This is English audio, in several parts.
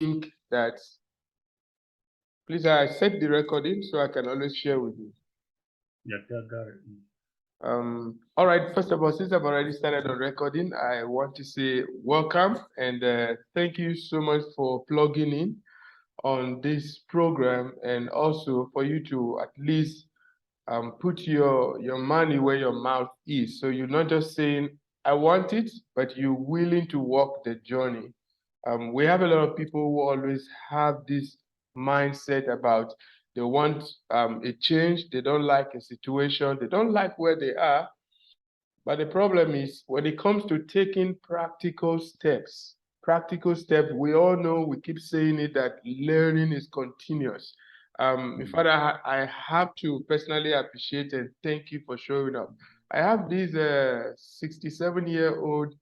think that, please, I set the recording so I can always share with you. Yeah, got it. All right, first of all, since I've already started on recording, I want to say welcome and thank you so much for plugging in on this program, and also for you to at least put your money where your mouth is. So you're not just saying, I want it, but you're willing to walk the journey. We have a lot of people who always have this mindset about they want a change, they don't like a situation, they don't like where they are. But the problem is when it comes to taking practical steps, we all know, we keep saying it, that learning is continuous. In fact, I have to personally appreciate and thank you for showing up. I have this 67-year-old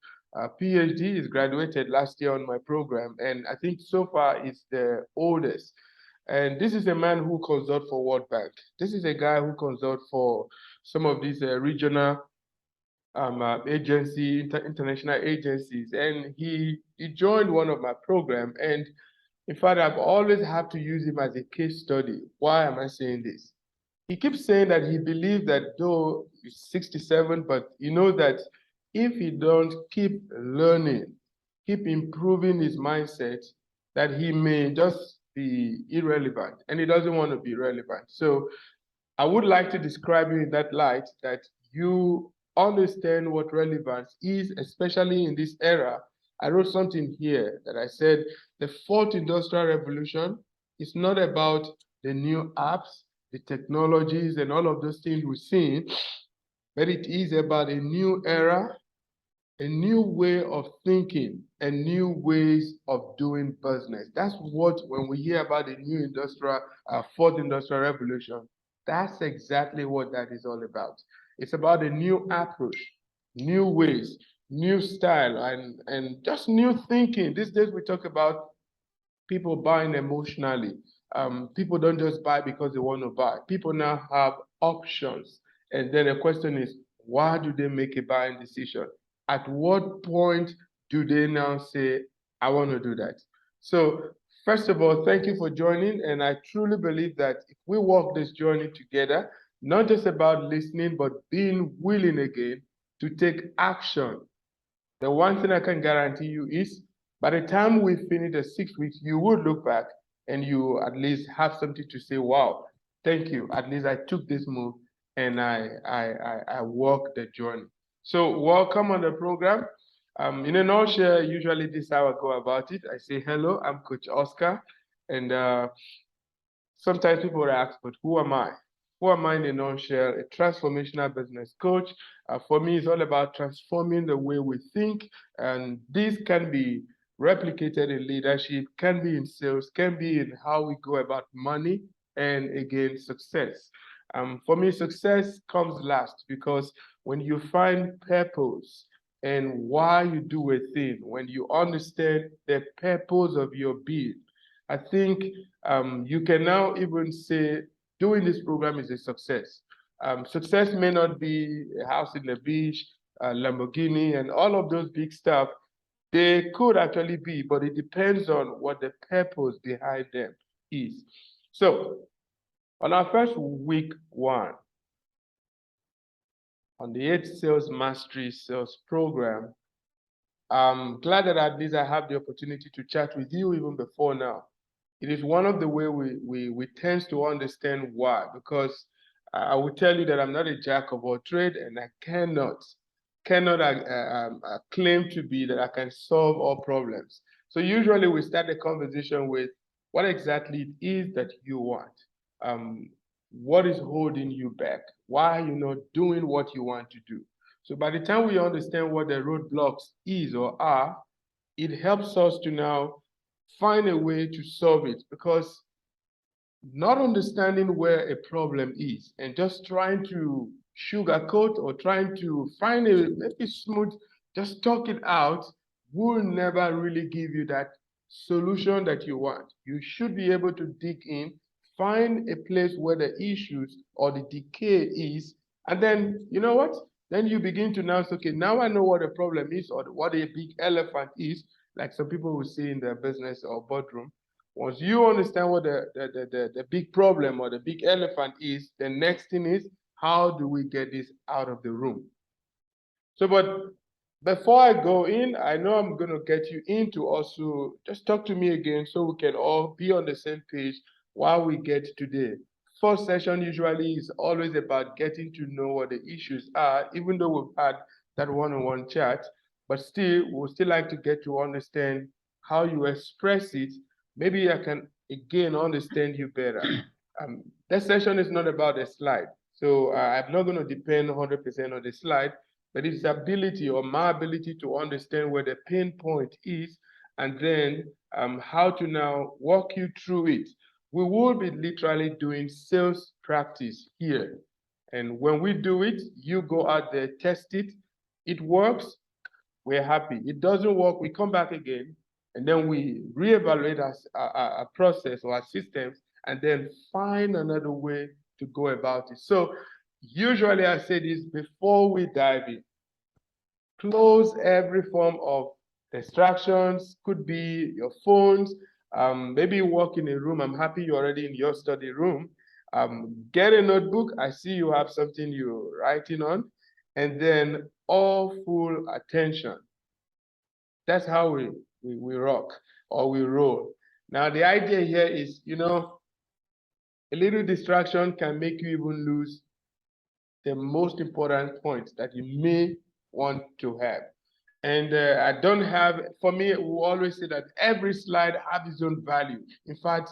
PhD, is graduated last year on my program, and I think so far is the oldest. And this is a man who consults for World Bank. This is a guy who consults for some of these regional international agencies, and he joined one of my program. And in fact, I've always had to use him as a case study. Why am I saying this? He keeps saying that he believes that though he's 67, but he knows that if he don't keep learning, keep improving his mindset, that he may just be irrelevant, and he doesn't want to be relevant. So I would like to describe you in that light, that you understand what relevance is, especially in this era. I wrote something here that I said the fourth industrial revolution is not about the new apps, the technologies, and all of those things we've seen, but it is about a new era, a new way of thinking, and new ways of doing business. That's what, when we hear about the new fourth industrial revolution, that's exactly what that is all about. It's about a new approach, new ways, new style, and just new thinking. These days we talk about people buying emotionally. People don't just buy because they want to buy. People now have options. And then the question is, why do they make a buying decision? At what point do they now say, I want to do that? So, first of all, thank you for joining. And I truly believe that if we walk this journey together, not just about listening, but being willing again to take action, the one thing I can guarantee you is by the time we finish the 6 weeks, you will look back and you at least have something to say, wow, thank you. At least I took this move and I walked the journey. So welcome on the program. In a nutshell, usually this is how I go about it. I say, hello, I'm Coach Oscar. And sometimes people ask, but who am I? Who am I in a nutshell? A transformational business coach. For me, it's all about transforming the way we think, and this can be replicated in leadership, can be in sales, can be in how we go about money, and again, success. For me, success comes last, because when you find purpose and why you do a thing, when you understand the purpose of your being, I think you can now even say doing this program is a success. Success may not be a house in the beach, a Lamborghini, and all of those big stuff. They could actually be, but it depends on what the purpose behind them is. So, on our first week one, on the 8th Sales Mastery Sales Program, I'm glad that at least I have the opportunity to chat with you even before now. It is one of the way we tend to understand why, because I will tell you that I'm not a jack of all trade, and I cannot claim to be that I can solve all problems. So usually we start the conversation with what exactly it is that you want. What is holding you back? Why are you not doing what you want to do? So by the time we understand what the roadblocks is or are, it helps us to now find a way to solve it, because not understanding where a problem is and just trying to sugarcoat or trying to find a maybe smooth, just talk it out, will never really give you that solution that you want. You should be able to dig in, find a place where the issues or the decay is, and then, you know what? Then you begin to now say, okay, now I know what the problem is or what a big elephant is. like some people will see in their business or boardroom. Once you understand what the big problem or the big elephant is, the next thing is, how do we get this out of the room? So, but before I go in, I know I'm going to get you in to also just talk to me again so we can all be on the same page while we get today. First session usually is always about getting to know what the issues are, even though we've had that one-on-one chat, but still, we'll still like to get to understand how you express it. Maybe I can again understand you better. That session is not about a slide. So I'm not going to depend 100% on the slide, but it's the ability or my ability to understand where the pain point is and then how to now walk you through it. We will be literally doing sales practice here. And when we do it, you go out there, test it. It works, we're happy. It doesn't work, we come back again, and then we reevaluate our process or our systems, and then find another way to go about it. So usually I say this before we dive in. Close every form of distractions, could be your phones, maybe you walk in a room, I'm happy you're already in your study room. Get a notebook, I see you have something you're writing on, and then all full attention. That's how we rock or we roll. Now, the idea here is, a little distraction can make you even lose the most important point that you may want to have. And I don't have, for me, we always say that every slide has its own value. In fact,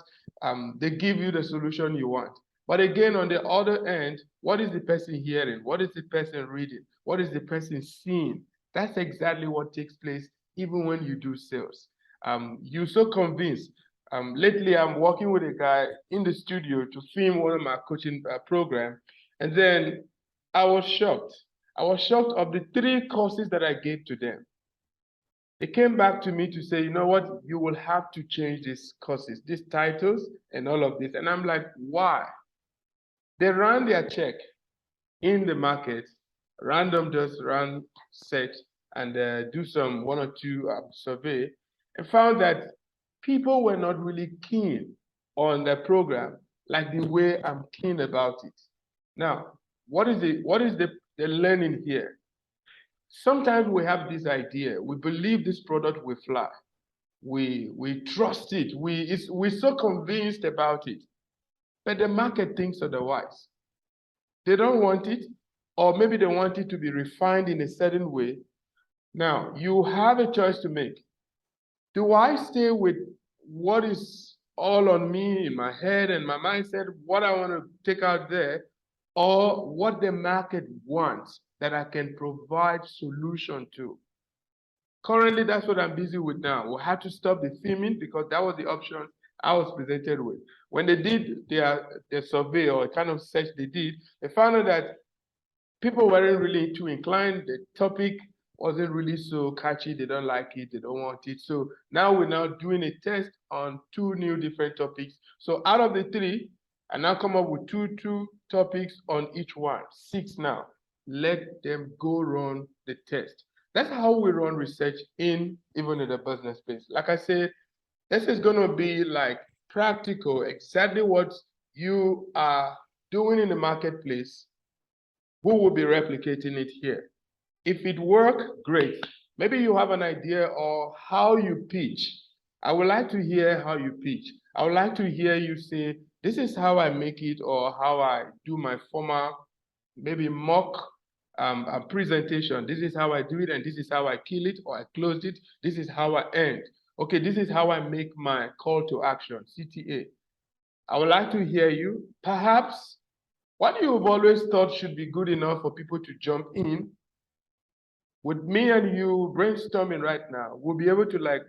they give you the solution you want. But again, on the other end, what is the person hearing? What is the person reading? What is the person seeing? That's exactly what takes place even when you do sales. You're so convinced. Lately, I'm working with a guy in the studio to film one of my coaching programs. And then I was shocked. I was shocked of the 3 courses that I gave to them. They came back to me to say, you know what, you will have to change these courses, these titles, and all of this. And I'm like, why? They ran their check in the market, random just run search and do some 1 or 2 survey, and found that people were not really keen on the program like the way I'm keen about it. Now, what is the learning here? Sometimes we have this idea, we believe this product will fly. We trust it, we're so convinced about it. But the market thinks otherwise. They don't want it, or maybe they want it to be refined in a certain way. Now, you have a choice to make. Do I stay with what is all on me in my head and my mindset, what I want to take out there, or what the market wants that I can provide solution to? Currently, that's what I'm busy with now. We'll have to stop the filming because that was the option I was presented with. When they did their survey or kind of search they did, they found out that people weren't really too inclined. The topic wasn't really so catchy. They don't like it. They don't want it. So now we're now doing a test on 2 new different topics. So out of the 3, I now come up with two topics on each one, 6 now. Let them go run the test. That's how we run research even in the business space. Like I said, this is going to be like practical, exactly what you are doing in the marketplace. We will be replicating it here. If it works, great. Maybe you have an idea of how you pitch. I would like to hear how you pitch. I would like to hear you say, this is how I make it, or how I do my formal, maybe mock a presentation. This is how I do it, and this is how I kill it, or I close it. This is how I end. Okay, this is how I make my call to action, CTA. I would like to hear you. Perhaps what you've always thought should be good enough for people to jump in, with me and you brainstorming right now, we'll be able to like,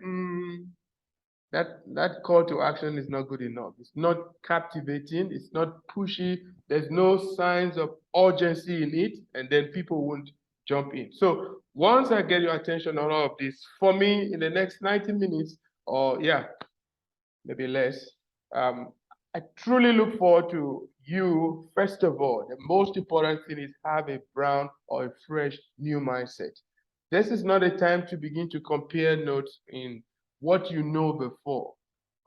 that call to action is not good enough. It's not captivating. It's not pushy. There's no signs of urgency in it, and then people won't jump in. So once I get your attention on all of this, for me, in the next 90 minutes, or yeah, maybe less, I truly look forward to you. First of all, the most important thing is have a brown or a fresh new mindset. This is not a time to begin to compare notes in what you know before.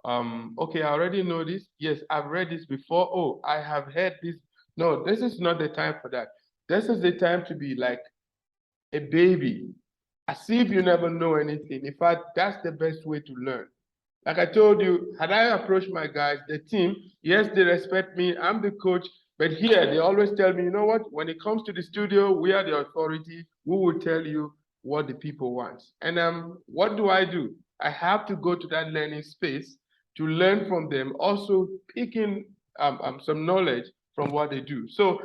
Okay, I already know this. Yes, I've read this before. Oh, I have heard this. No, this is not the time for that. This is the time to be like a baby, as if you never know anything. In fact, that's the best way to learn. Like I told you, had I approached my guys, the team, yes, they respect me. I'm the coach. But here, they always tell me, you know what? When it comes to the studio, we are the authority. We will tell you what the people want. And what do? I have to go to that learning space to learn from them, also picking some knowledge from what they do. So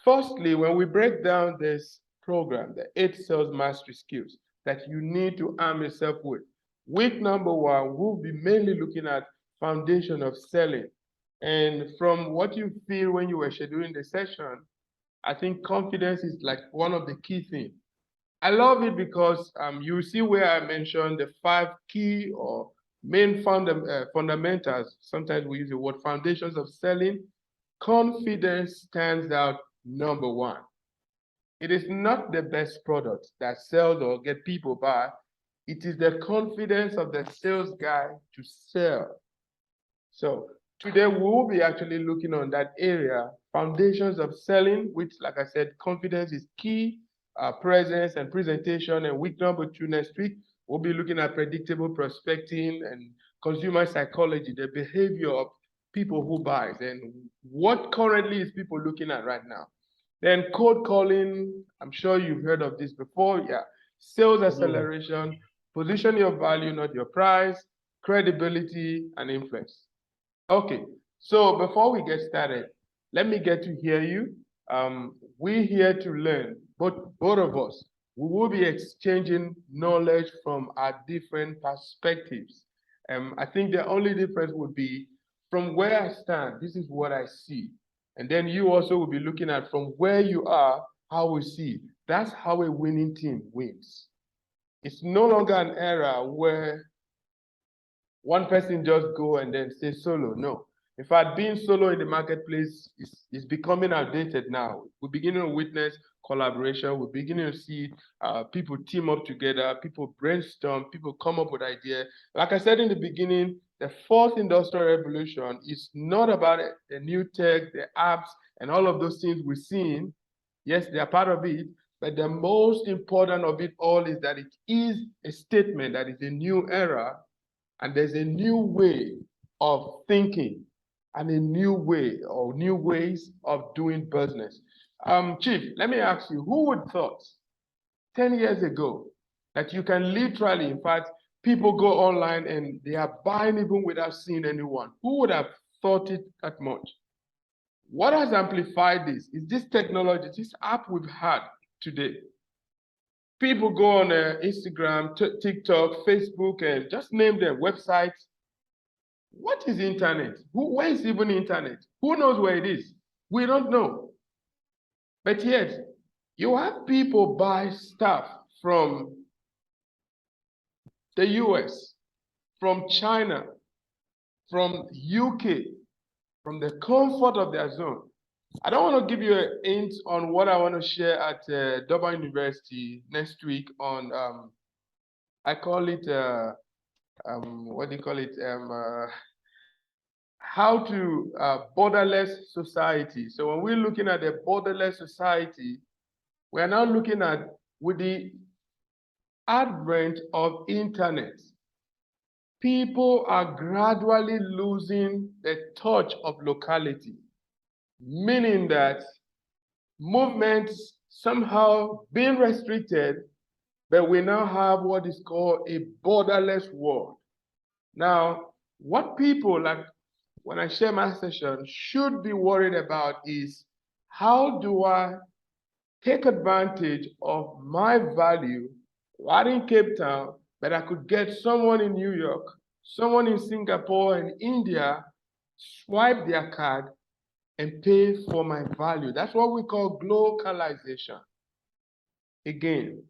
firstly, when we break down this program, the 8 sales mastery skills that you need to arm yourself with, week number 1, we'll be mainly looking at foundation of selling. And from what you feel when you were scheduling the session, I think confidence is like one of the key things. I love it because you see where I mentioned the 5 key or main fundamentals. Sometimes we use the word foundations of selling. Confidence stands out number 1. It is not the best product that sells or get people by. It is the confidence of the sales guy to sell. So today we will be actually looking on that area, foundations of selling, which, like I said, confidence is key, presence and presentation. And week number 2 next week, we'll be looking at predictable prospecting and consumer psychology, the behavior of people who buys and what currently is people looking at right now. Then cold calling, I'm sure you've heard of this before. Yeah, sales acceleration, position your value, not your price, credibility and influence. Okay, so before we get started, let me get to hear you. We're here to learn, both of us. We will be exchanging knowledge from our different perspectives. I think the only difference would be from where I stand, this is what I see. And then you also will be looking at from where you are, how we see. That's how a winning team wins. It's no longer an era where one person just go and then stay solo. No. In fact, being solo in the marketplace is becoming outdated now. We're beginning to witness collaboration. We're beginning to see people team up together, people brainstorm, people come up with ideas. Like I said in the beginning, the 4th industrial revolution is not about the new tech, the apps, and all of those things we're seeing. Yes, they are part of it, but the most important of it all is that it is a statement that is a new era. And there's a new way of thinking and a new way or new ways of doing business. Chief, let me ask you, who would thought 10 years ago that you can literally, in fact, people go online and they are buying even without seeing anyone? Who would have thought it that much? What has amplified this is this technology, this app we've had today. People go on Instagram, TikTok, Facebook, and just name them websites. What is internet? Where is even internet? Who knows where it is? We don't know. But yet, you have people buy stuff from the US, from China, from UK, from the comfort of their zone. I don't want to give you a hint on what I want to share at Durban University next week on, I call it, what do you call it? How to borderless society. So when we're looking at a borderless society, we're now looking at with the advent of internet, people are gradually losing the touch of locality, meaning that movements somehow being restricted, but we now have what is called a borderless world. Now, what people, like when I share my session, should be worried about is how do I take advantage of my value right in Cape Town, but I could get someone in New York, someone in Singapore and India, swipe their card and pay for my value. That's what we call globalization. Again,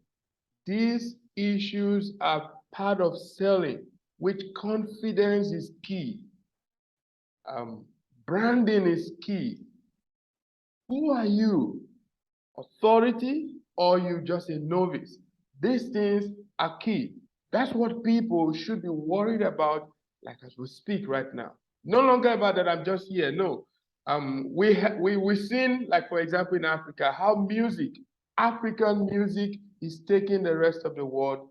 these issues are part of selling, which confidence is key. Branding is key. Who are you? Authority or you just a novice. These things are key. That's what people should be worried about, like as we speak right now. No longer about that I'm just here. No. We've seen, like for example, in Africa, how African music is taking the rest of the world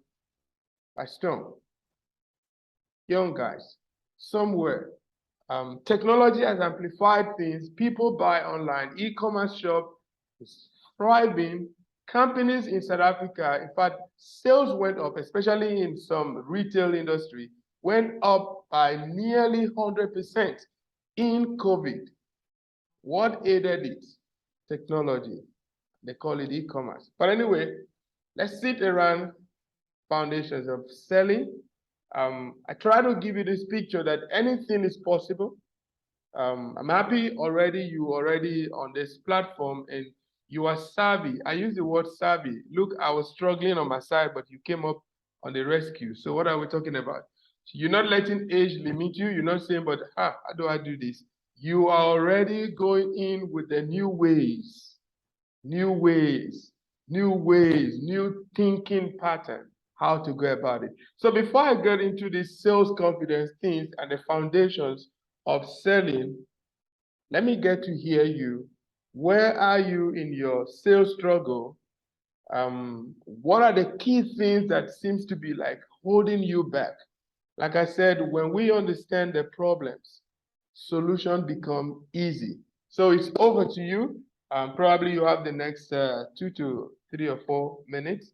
by storm. Young guys, somewhere. Technology has amplified things. People buy online. E-commerce shop is thriving. Companies in South Africa, in fact, sales went up, especially in some retail industry, went up by nearly 100% in COVID. What aided it? Technology. They call it e-commerce. But anyway, let's sit around foundations of selling. I try to give you this picture that anything is possible. I'm happy you already on this platform and you are savvy. I use the word savvy. Look, I was struggling on my side, but you came up on the rescue. So what are we talking about? You're not letting age limit you. You're not saying, but how do I do this? You are already going in with the new ways, new thinking pattern, how to go about it. So before I get into these sales confidence things and the foundations of selling, let me get to hear you. Where are you in your sales struggle? What are the key things that seems to be like holding you back? Like I said, when we understand the problems, solution become easy. So it's over to you. Probably you have the next 2 to 3 or 4 minutes.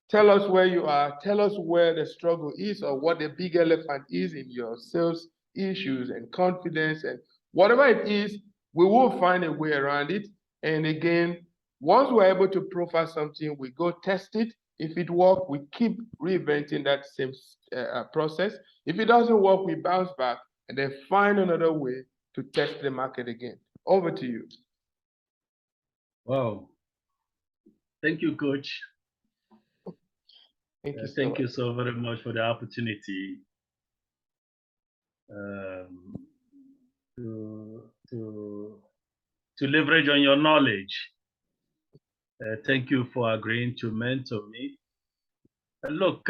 Tell us where you are. Tell us where the struggle is or what the big elephant is in your sales issues and confidence and whatever it is, we will find a way around it. And again, once we're able to profile something, we go test it. If it works, we keep reinventing that same process. If it doesn't work, we bounce back and then find another way to test the market again. Over to you. Wow. Thank you, Coach. Thank you so very much for the opportunity to leverage on your knowledge. Thank you for agreeing to mentor me. Look,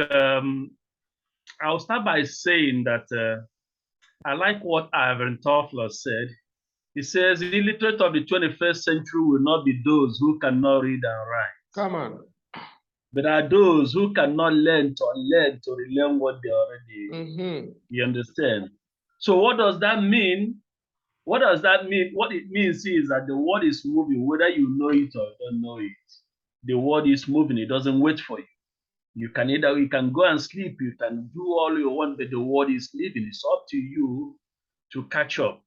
I'll start by saying that I like what Ivan Toffler said. He says, the illiterate of the 21st century will not be those who cannot read and write. Come on. But are those who cannot learn to unlearn to relearn what they already, you understand? So what does that mean? What does that mean? What it means is that the world is moving, whether you know it or don't know it. The world is moving, it doesn't wait for you. You can go and sleep, you can do all you want, but the world is living. It's up to you to catch up.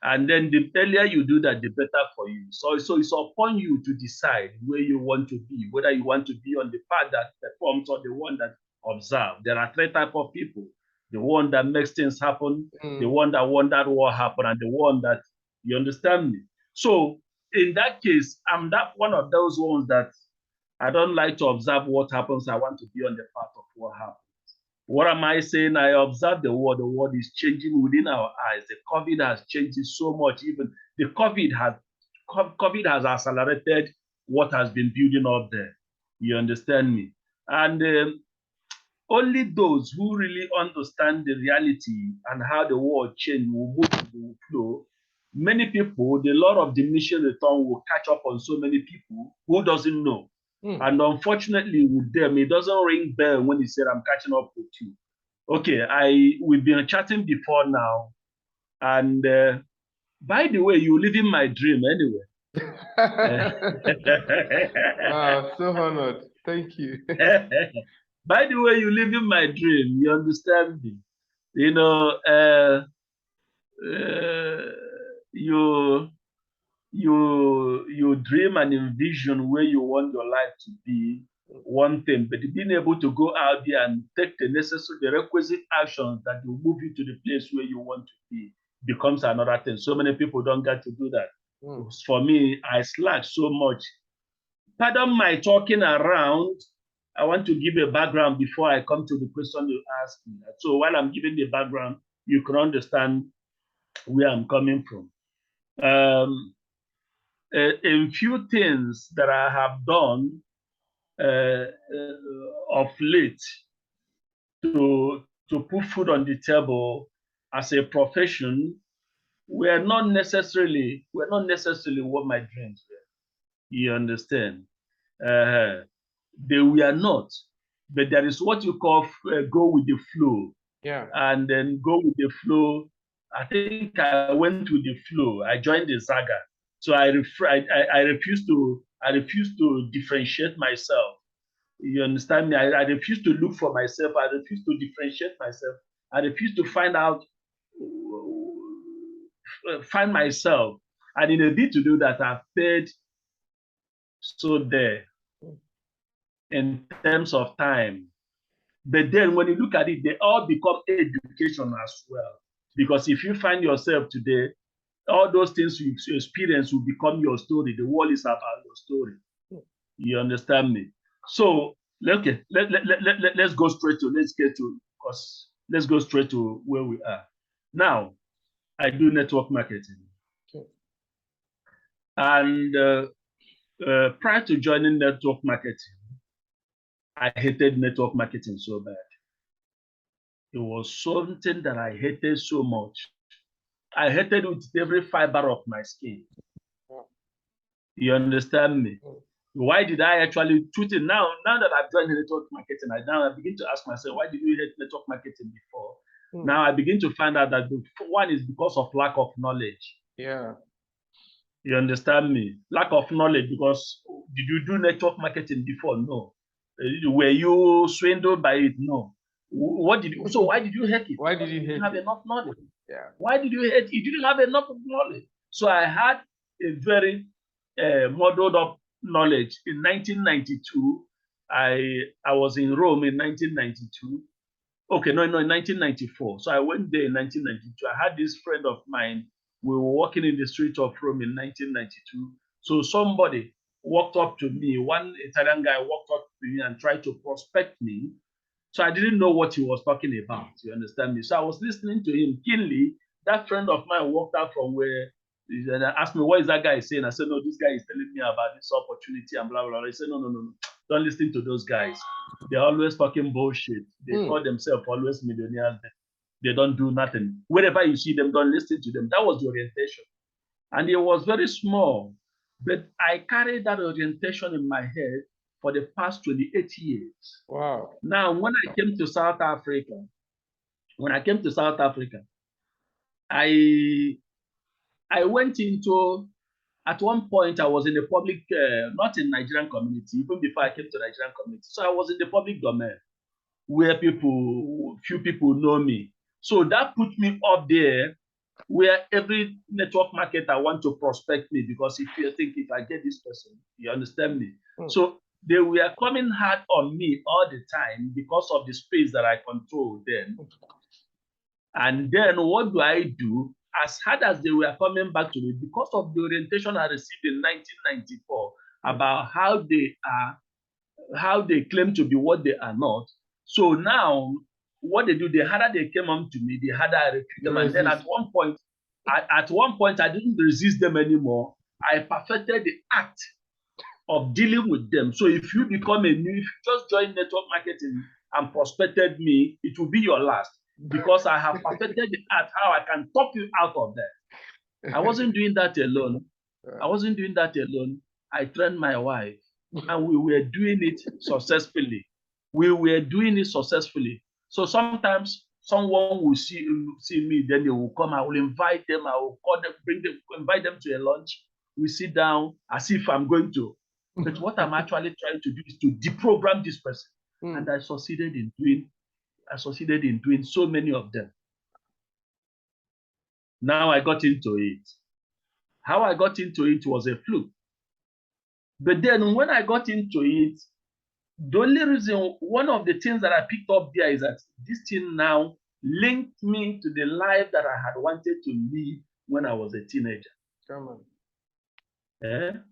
And then the earlier you do that, the better for you. So it's upon you to decide where you want to be, whether you want to be on the path that performs or the one that observes. There are 3 types of people: the one that makes things happen, the one that wonders what happened, and the one that, you understand me? So in that case, I'm that one of those ones that I don't like to observe what happens. I want to be on the path of what happens. What am I saying? I observe the world is changing within our eyes. The COVID has changed it so much. Even the COVID has accelerated what has been building up there. You understand me? And only those who really understand the reality and how the world change will move to the flow. Many people, the law of diminishing return will catch up on so many people who doesn't know. And unfortunately with them, it doesn't ring bell when he said, I'm catching up with you. Okay, we've been chatting before now. And by the way, you're living my dream anyway. Wow, so honored. Thank you. By the way, you're living my dream. You understand me? You know, you dream and envision where you want your life to be, one thing, but being able to go out there and take the requisite actions that will move you to the place where you want to be becomes another thing. So many people don't get to do that. For me, I slack so much. Pardon my talking around. I want to give a background before I come to the question you asked me. So while I'm giving the background, you can understand where I'm coming from. A few things that I have done of late to put food on the table as a profession were not necessarily what my dreams were. You understand? They were not, but there is what you call go with the flow. Yeah. And then go with the flow. I think I went with the flow. I joined the saga, so I refuse to differentiate myself. You understand me? I refuse to look for myself. I refuse to differentiate myself. I refuse to find myself. And in a bid to do that, I've paid so there in terms of time. But then when you look at it, they all become education as well. Because if you find yourself today, all those things you experience will become your story. The world is about your story. You understand me? So okay, let's go straight to let's go straight to where we are. Now, I do network marketing. Okay. And prior to joining network marketing, I hated network marketing so bad. It was something that I hated so much. I hated with every fiber of my skin. You understand me? Why did I actually tweet it now? Now that I've joined network marketing, I begin to ask myself, why did you hate network marketing before? Now I begin to find out that one is because of lack of knowledge. Yeah. You understand me? Lack of knowledge, because did you do network marketing before? No. Were you swindled by it? No. What did you, so why did you hate it? Why did you hate it? Have enough knowledge. Yeah. Why did you hate it? You didn't have enough knowledge. So I had a very modeled up knowledge. In 1992, I was in Rome in 1992. Okay, no, in 1994. So I went there in 1992. I had this friend of mine. We were walking in the street of Rome in 1992. So somebody walked up to me. One Italian guy walked up to me and tried to prospect me. So I didn't know what he was talking about. You understand me? So I was listening to him keenly. That friend of mine walked out from where and asked me, what is that guy saying? I said, no, this guy is telling me about this opportunity and blah, blah, blah. He said, no. Don't listen to those guys. They're always talking bullshit. They call themselves always millionaires. They don't do nothing. Wherever you see them, don't listen to them. That was the orientation. And it was very small. But I carried that orientation in my head for the past 28 years. Wow. Now, when I came to South Africa, I went into, at one point, I was in the public, not in Nigerian community, even before I came to Nigerian community. So I was in the public domain where few people know me. So that put me up there where every network marketer want to prospect me, because if you think, if I get this person, you understand me? So they were coming hard on me all the time because of the space that I controlled then. And then what do I do? As hard as they were coming back to me, because of the orientation I received in 1994 about how they claim to be what they are not. So now what they do, the harder they came on to me, the harder I refute them. And then at one point, I didn't resist them anymore. I perfected the act of dealing with them. So if you become if you just join network marketing and prospected me, it will be your last, because I have perfected the art how I can talk you out of that. I wasn't doing that alone. I trained my wife, and we were doing it successfully. So sometimes someone will see me, then they will come. I will invite them. I will call them, invite them to a lunch. We sit down as if I'm going to. But what I'm actually trying to do is to deprogram this person. And I succeeded in doing so many of them. Now I got into it. How I got into it was a fluke. But then when I got into it, the only reason, one of the things that I picked up there is that this thing now linked me to the life that I had wanted to live when I was a teenager. Come on.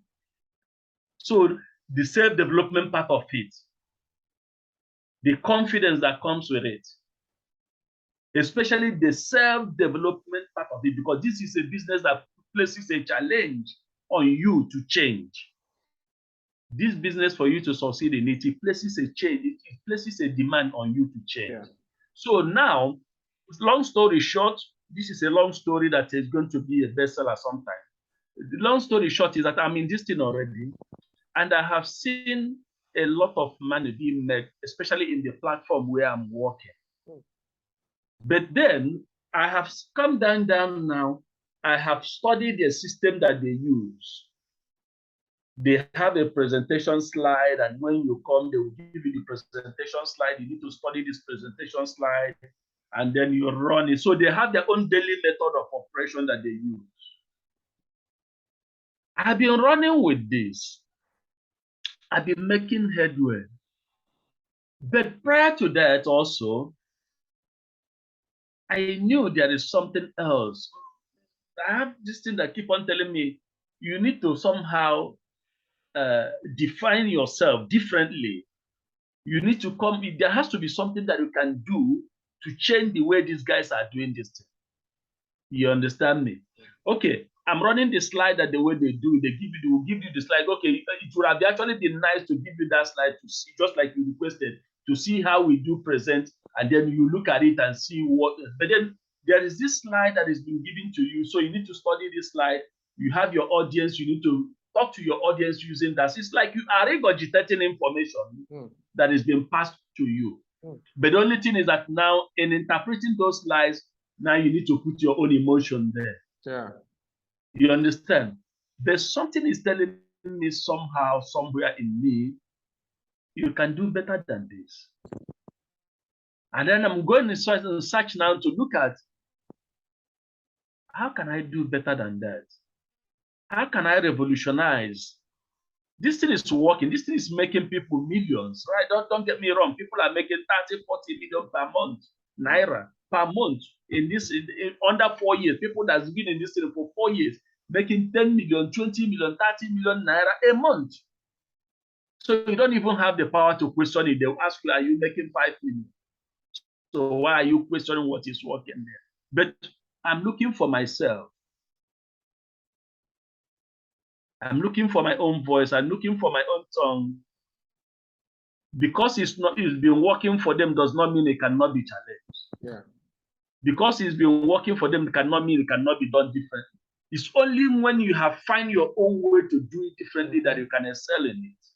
So the self-development part of it, the confidence that comes with it, especially the self-development part of it, because this is a business that places a challenge on you to change. This business, for you to succeed in it, it places a change, it places a demand on you to change. Yeah. So now, long story short, this is a long story that is going to be a bestseller sometime. The long story short is that I'm in this thing already, and I have seen a lot of money being made, especially in the platform where I'm working. But then I have come down now. I have studied the system that they use. They have a presentation slide, and when you come, they will give you the presentation slide. You need to study this presentation slide, and then you run it. So they have their own daily method of operation that they use. I've been running with this. I've been making headway. But prior to that also, I knew there is something else. I have this thing that keep on telling me, you need to somehow define yourself differently. You need to come, there has to be something that you can do to change the way these guys are doing this thing. You understand me? Okay, I'm running the slide that the way they do, they will give you the slide. Okay, it would have actually been nice to give you that slide to see, just like you requested, to see how we do present, and then you look at it and see what. But then there is this slide that is being given to you, so you need to study this slide. You have your audience, you need to talk to your audience using that. It's like you are regurgitating information that is being passed to you. But the only thing is that now, in interpreting those slides, now you need to put your own emotion there. Yeah. You understand? There's something is telling me somehow, somewhere in me, you can do better than this. And then I'm going to search now to look at, how can I do better than that? How can I revolutionize? This thing is working. This thing is making people millions, right? Don't get me wrong. People are making 30, 40 million per month, naira per month in under 4 years. People that's been in this thing for 4 years, making 10 million, 20 million, 30 million naira a month. So you don't even have the power to question it. They'll ask you, are you making 5 million? So why are you questioning what is working there? But I'm looking for myself. I'm looking for my own voice. I'm looking for my own tongue. Because it's been working for them does not mean it cannot be challenged. Yeah. Because it's been working for them cannot mean it cannot be done differently. It's only when you have find your own way to do it differently that you can excel in it.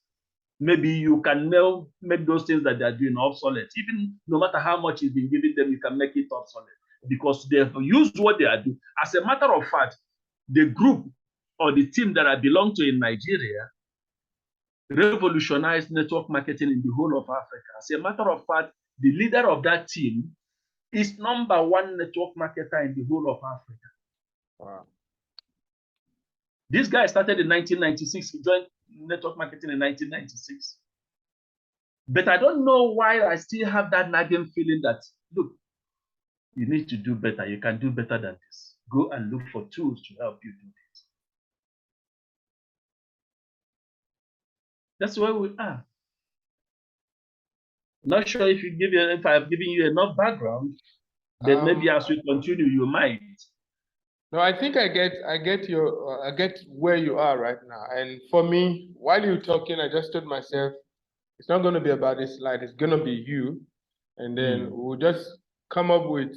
Maybe you can now make those things that they are doing obsolete. Even no matter how much is been given them, you can make it obsolete because they've used what they are doing. As a matter of fact, the group or the team that I belong to in Nigeria revolutionized network marketing in the whole of Africa. As a matter of fact, the leader of that team is #1 network marketer in the whole of Africa. Wow. This guy started in 1996. He joined network marketing in 1996. But I don't know why I still have that nagging feeling that, look, you need to do better. You can do better than this. Go and look for tools to help you do it. That's where we are. Not sure if I've given you enough background, but maybe as we continue, you might. No, I think I get where you are right now. And for me, while you're talking, I just told myself, it's not going to be about this slide. It's going to be you, and then we'll just come up with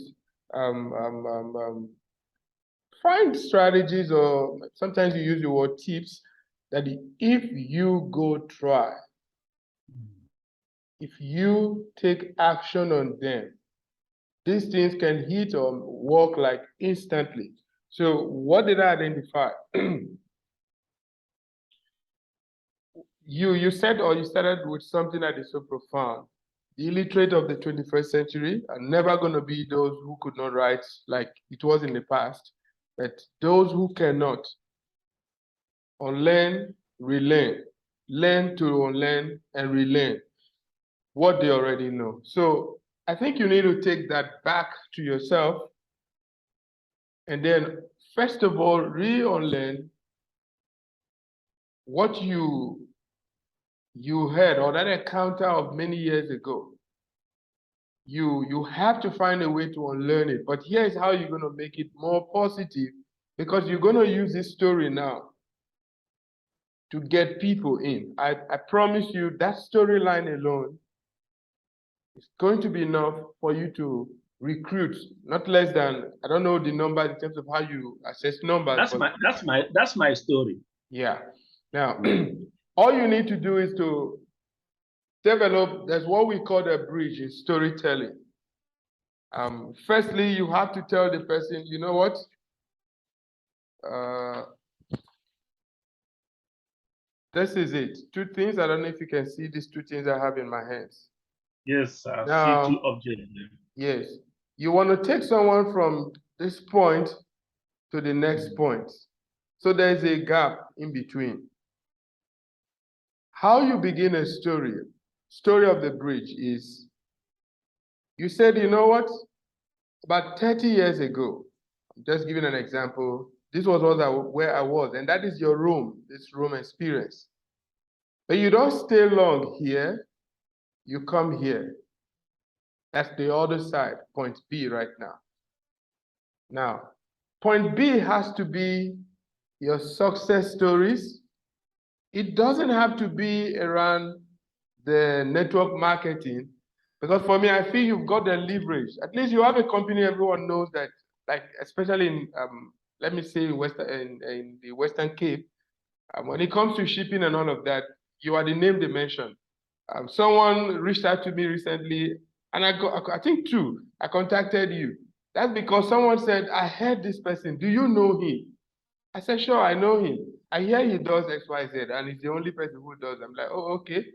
find strategies, or sometimes you use the word tips, that if you go try, if you take action on them, these things can hit or work like instantly. So what did I identify? You said, or you started with something that is so profound. The illiterate of the 21st century are never going to be those who could not write like it was in the past, but those who cannot unlearn, relearn, learn to unlearn and relearn what they already know. So I think you need to take that back to yourself, and then first of all, re-unlearn what you heard, or that encounter of many years ago. You have to find a way to unlearn it. But here's how you're going to make it more positive, because you're going to use this story now to get people in. I promise you that storyline alone is going to be enough for you to recruit not less than, I don't know the number in terms of how you assess numbers. That's my story. Yeah. Now, all you need to do is to develop, there's what we call a bridge in storytelling. Firstly, you have to tell the person, you know what? This is it. Two things. I don't know if you can see these two things I have in my hands. Yes, I see two objects. Yes. You want to take someone from this point to the next point. So there's a gap in between. How you begin a story of the bridge is, you said, you know what? About 30 years ago, I'm just giving an example. This was where I was, and that is your room, this room experience. But you don't stay long here, you come here. That's the other side, point B right now. Now, point B has to be your success stories. It doesn't have to be around the network marketing, because for me, I feel you've got the leverage. At least you have a company everyone knows that, like, especially in, let me say, in the Western Cape, when it comes to shipping and all of that, you are the name they mentioned. Someone reached out to me recently, and I think two, I contacted you. That's because someone said, I heard this person, do you know him? I said, sure, I know him. I hear he does X, Y, Z, and he's the only person who does. I'm like, oh, okay.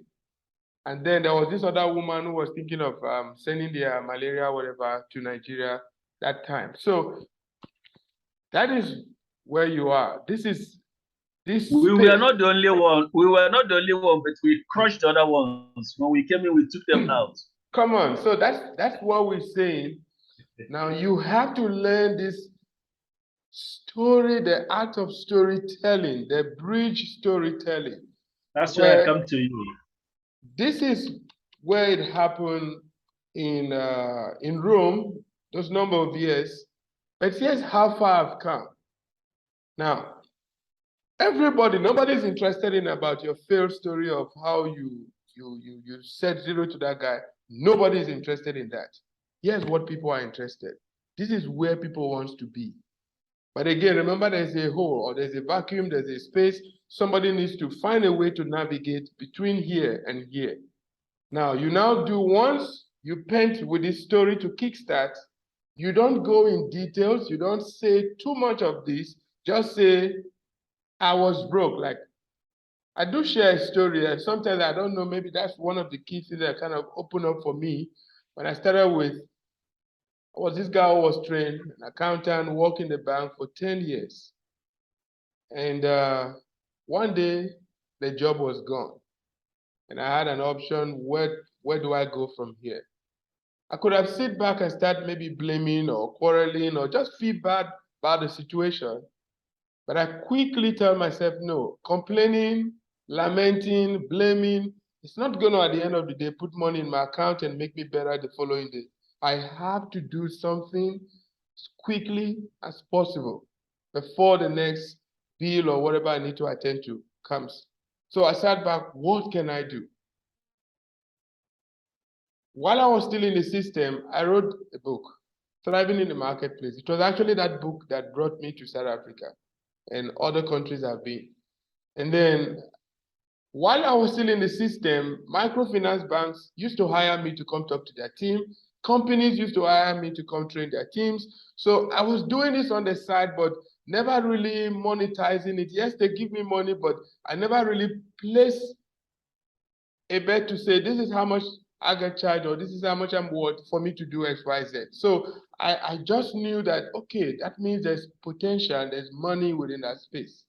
And then there was this other woman who was thinking of sending their malaria, whatever, to Nigeria that time. So that is where you are. We were not the only one. We were not the only one, but we crushed the other ones. When we came in, we took them out. Come on. So that's what we're saying. Now you have to learn this story, the art of storytelling, the bridge storytelling. That's where I come to you. This is where it happened in Rome, those number of years. But here's how far I've come. Now, nobody's interested in about your failed story of how you said zero to that guy. Nobody's interested in that. Here's what people are interested. This is where people want to be. But again, remember there's a hole or there's a vacuum, there's a space. Somebody needs to find a way to navigate between here and here. Now, you now do once you paint with this story to kickstart, you don't go in details, you don't say too much of this, just say, I was broke. Like, I do share a story, and sometimes I don't know, maybe that's one of the key things that kind of opened up for me. When I started with, I was this guy who was trained, an accountant, worked in the bank for 10 years. And one day, the job was gone. And I had an option, where do I go from here? I could have sit back and start maybe blaming or quarreling or just feel bad about the situation. But I quickly tell myself, no, complaining, lamenting, blaming, it's not going to, at the end of the day, put money in my account and make me better the following day. I have to do something as quickly as possible before the next bill or whatever I need to attend to comes. So I sat back, what can I do? While I was still in the system, I wrote a book, Thriving in the Marketplace. It was actually that book that brought me to South Africa and other countries I've been. And then while I was still in the system, microfinance banks used to hire me to come talk to their team. Companies used to hire me to come train their teams. So I was doing this on the side, but never really monetizing it. Yes, they give me money, but I never really placed a bet to say, this is how much I get charged, or this is how much I'm worth for me to do X, Y, Z. So I just knew that, okay, that means there's potential, there's money within that space.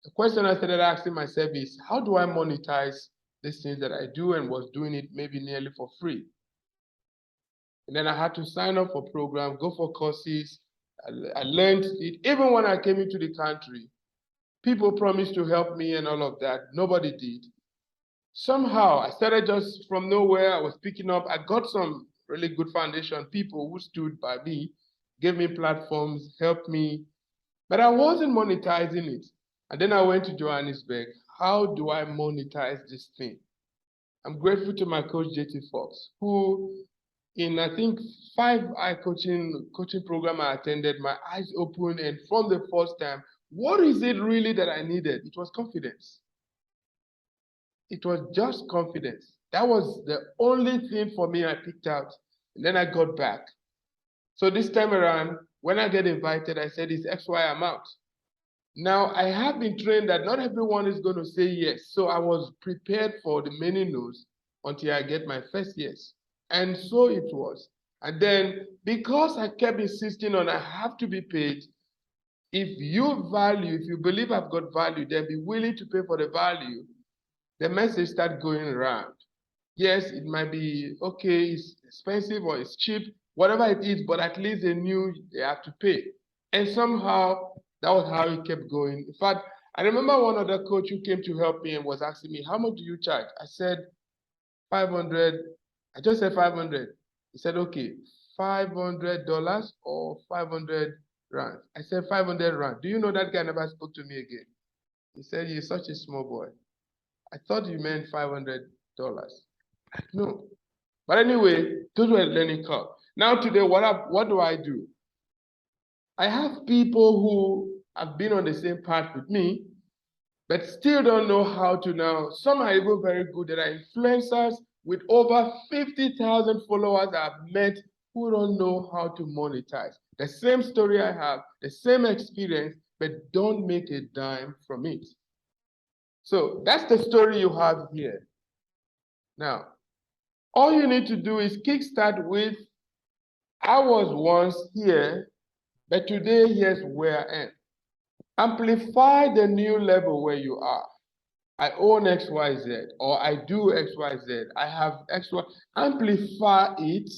The question I started asking myself is, how do I monetize these things that I do, and was doing it maybe nearly for free? And then I had to sign up for programs, go for courses. I learned it. Even when I came into the country, people promised to help me and all of that. Nobody did. Somehow, I started just from nowhere. I was picking up. I got some really good foundation people who stood by me, gave me platforms, helped me. But I wasn't monetizing it. And then I went to Johannesburg. How do I monetize this thing? I'm grateful to my coach, JT Fox, who in, I think, 5 eye coaching program I attended, my eyes opened, and from the first time, what is it really that I needed? It was confidence. It was just confidence. That was the only thing for me I picked out. And then I got back. So this time around, when I get invited, I said, it's XY amount. Now, I have been trained that not everyone is going to say yes. So I was prepared for the many no's until I get my first yes. And so it was. And then because I kept insisting on I have to be paid, if you believe I've got value, then be willing to pay for the value, the message start going around. Yes, it might be okay, it's expensive or it's cheap, whatever it is, but at least they knew they have to pay. And somehow that was how it kept going. In fact, I remember one other coach who came to help me and was asking me, how much do you charge? I said, 500. I just said 500. He said, okay, $500 or 500 rand. I said 500 rand. Do you know that guy never spoke to me again? He said, you're such a small boy. I thought you meant $500. No. But anyway, those were learning curve. Now today, what do I do? I have people who have been on the same path with me, but still don't know how to now. Some are even very good. There are influencers with over 50,000 followers I've met who don't know how to monetize. The same story I have, the same experience, but don't make a dime from it. So that's the story you have here. Now, all you need to do is kickstart with, I was once here, but today here's where I am. Amplify the new level where you are. I own XYZ, or I do XYZ. I have XY. Amplify it,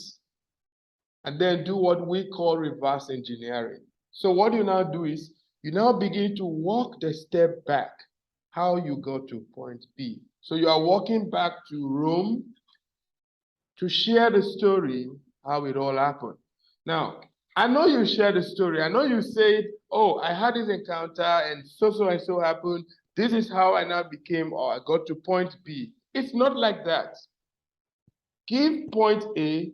and then do what we call reverse engineering. So what you now do is, you now begin to walk the step back, how you got to point B. So you are walking back to Rome to share the story, how it all happened. Now, I know you share the story. I know you said, oh, I had this encounter and so happened. This is how I now became, or I got to point B. It's not like that. Give point A,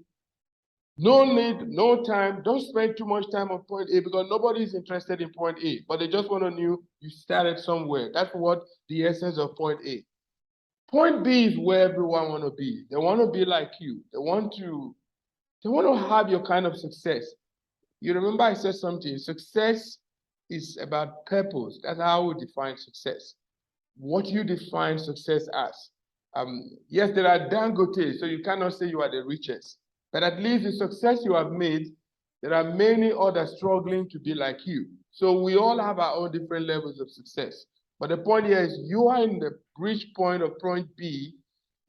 no need, no time. Don't spend too much time on point A because nobody is interested in point A, but they just want to know you started somewhere. That's what the essence of point A. Point B is where everyone want to be. They want to be like you. They want to have your kind of success. You remember I said something, success is about purpose. That's how we define success. What you define success as. Yes, there are Dangote, so you cannot say you are the richest. But at least the success you have made, there are many others struggling to be like you. So we all have our own different levels of success. But the point here is you are in the bridge point of point B,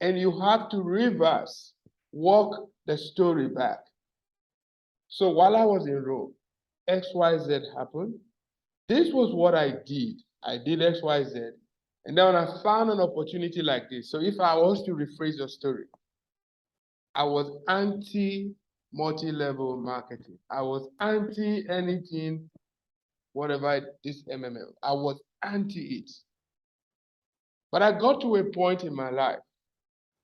and you have to reverse, walk the story back. So while I was in Rome, XYZ happened. This was what I did. I did XYZ. And then I found an opportunity like this. So if I was to rephrase your story, I was anti multi-level marketing. I was anti anything, whatever this MMM. I was anti it. But I got to a point in my life,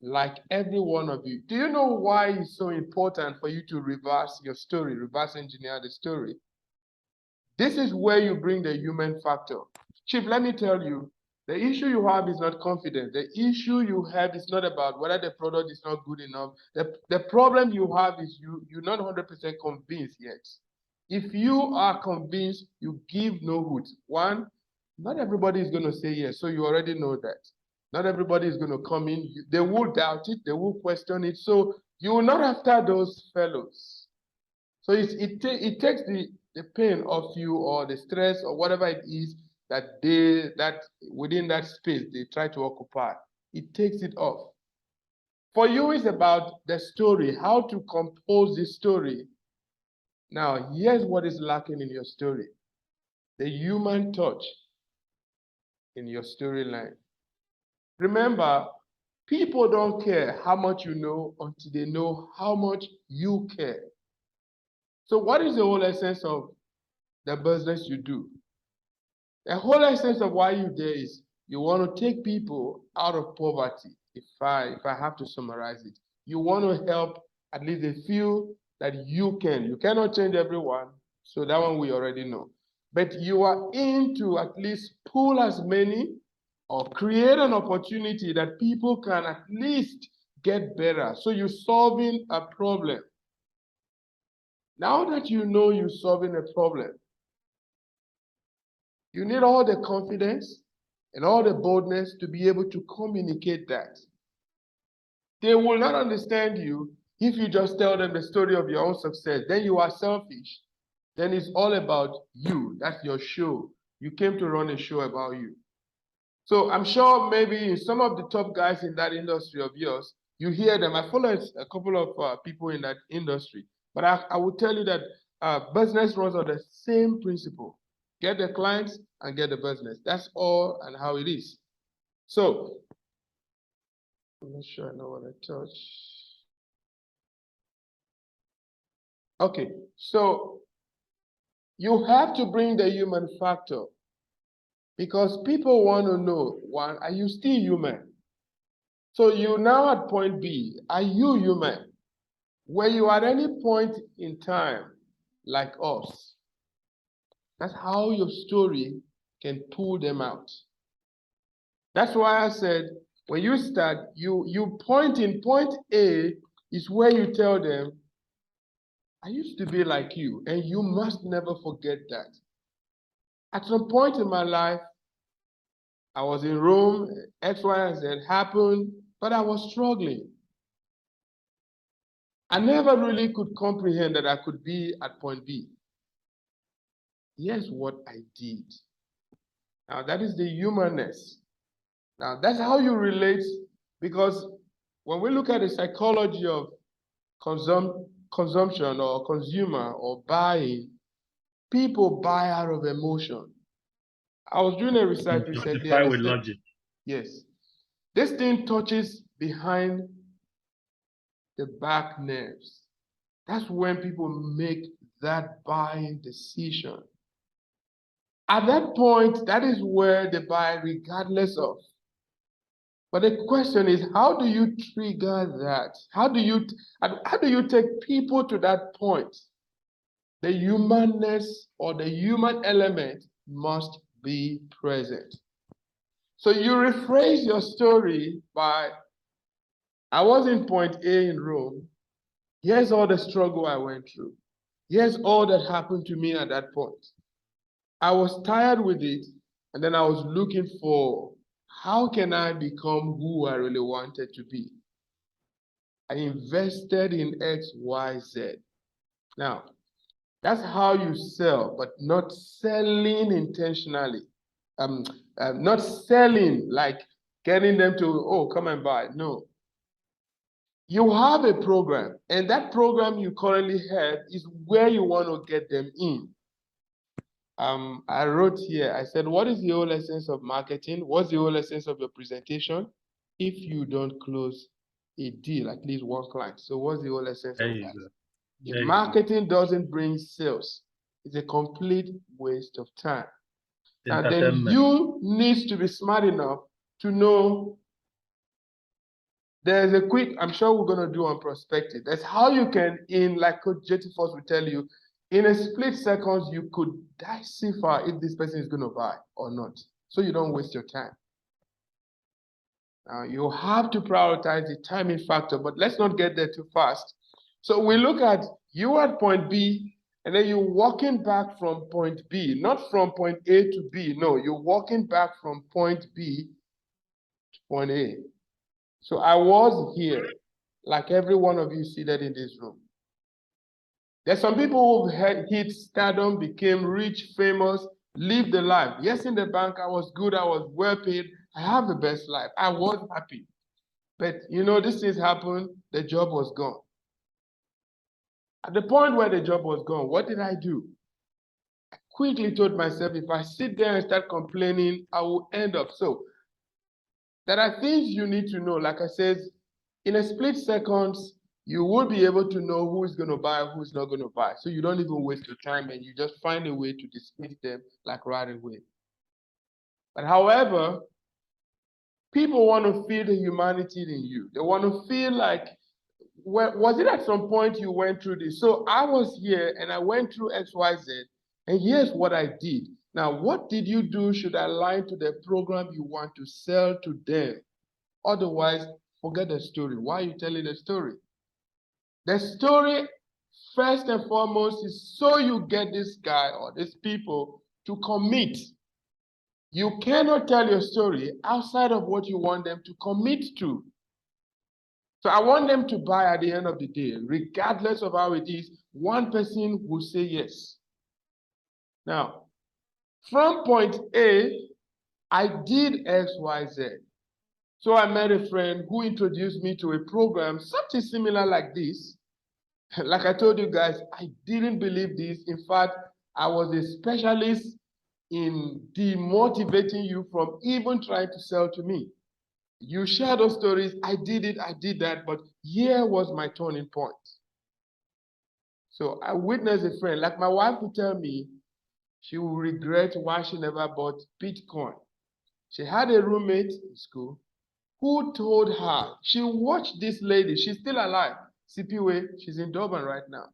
like every one of you. Do you know why it's so important for you to reverse your story, reverse engineer the story? This is where you bring the human factor. Chief, let me tell you, the issue you have is not confidence. The issue you have is not about whether the product is not good enough. The problem you have is you're not 100% convinced yet. If you are convinced, you give no hoot. One, not everybody is going to say yes, so you already know that. Not everybody is going to come in. They will doubt it. They will question it. So you will not after those fellows. So it takes the pain off you or the stress or whatever it is that within that space they try to occupy. It takes it off. For you, it's about the story, how to compose the story. Now, here's what is lacking in your story. The human touch in your storyline. Remember, people don't care how much you know until they know how much you care. So what is the whole essence of the business you do? The whole essence of why you're there is you want to take people out of poverty. If I have to summarize it, you want to help at least a few that you can. You cannot change everyone, so that one we already know. But you are in to at least pull as many or create an opportunity that people can at least get better. So you're solving a problem. Now that you know you're solving a problem, you need all the confidence and all the boldness to be able to communicate that. They will not understand you if you just tell them the story of your own success. Then you are selfish. Then it's all about you. That's your show. You came to run a show about you. So I'm sure maybe some of the top guys in that industry of yours, you hear them. I follow a couple of people in that industry. But I will tell you that business runs on the same principle. Get the clients and get the business. That's all and how it is. So, I'm not sure I know what I touch. Okay, so you have to bring the human factor because people want to know, one, are you still human? So you now at point B, are you human? Were you at any point in time like us? That's how your story can pull them out. That's why I said, when you start, you point in point A is where you tell them, I used to be like you, and you must never forget that. At some point in my life, I was in Rome, X, Y, and Z happened, but I was struggling. I never really could comprehend that I could be at point B. Here's what I did. Now, that is the humanness. Now, that's how you relate, because when we look at the psychology of consumption or consumer or buying, people buy out of emotion. I was doing a research recently. Justify with logic. Yes. This thing touches behind the back nerves. That's when people make that buying decision. At that point, that is where they buy regardless of. But the question is, how do you trigger that? How do you take people to that point? The humanness or the human element must be present. So you rephrase your story by, I was in point A in Rome. Here's all the struggle I went through. Here's all that happened to me at that point. I was tired with it, and then I was looking for, how can I become who I really wanted to be? I invested in X, Y, Z. Now, that's how you sell, but not selling intentionally. Not selling like getting them to, oh, come and buy. No. You have a program, and that program you currently have is where you want to get them in. I wrote here, I said, what is the whole essence of marketing? What's the whole essence of your presentation? If you don't close a deal, at least one client. So what's the whole essence of that? If marketing doesn't bring sales, it's a complete waste of time. And then you need to be smart enough to know there's a quick, I'm sure we're going to do on prospecting. That's how you can, like Coach J.T. Force will tell you, in a split second, you could decipher if this person is going to buy or not. So you don't waste your time. Now, you have to prioritize the timing factor, but let's not get there too fast. So we look at you at point B, and then you're walking back from point B, not from point A to B. No, you're walking back from point B to point A. So I was here, like every one of you seated in this room. There's some people who hit stardom, became rich, famous, lived the life. Yes, in the bank, I was good, I was well paid, I have the best life, I was happy. But you know, these things happened, the job was gone. At the point where the job was gone, what did I do? I quickly told myself, if I sit there and start complaining, I will end up. So there are things you need to know. Like I said, in a split second, you will be able to know who is going to buy, who's not going to buy. So you don't even waste your time and you just find a way to dismiss them like right away. But however, people want to feel the humanity in you. They want to feel like, was it at some point you went through this? So I was here and I went through XYZ, and here's what I did. Now, what did you do should align to the program you want to sell to them. Otherwise, forget the story. Why are you telling the story? The story, first and foremost, is so you get this guy or these people to commit. You cannot tell your story outside of what you want them to commit to. So I want them to buy at the end of the day, regardless of how it is, one person will say yes. Now, from point A, I did X, Y, Z. So I met a friend who introduced me to a program, something similar like this. Like I told you guys, I didn't believe this. In fact, I was a specialist in demotivating you from even trying to sell to me. You share those stories, I did it, I did that, but here was my turning point. So I witnessed a friend, like my wife would tell me, she will regret why she never bought Bitcoin. She had a roommate in school who told her, she watched this lady, she's still alive, CPWay, she's in Durban right now.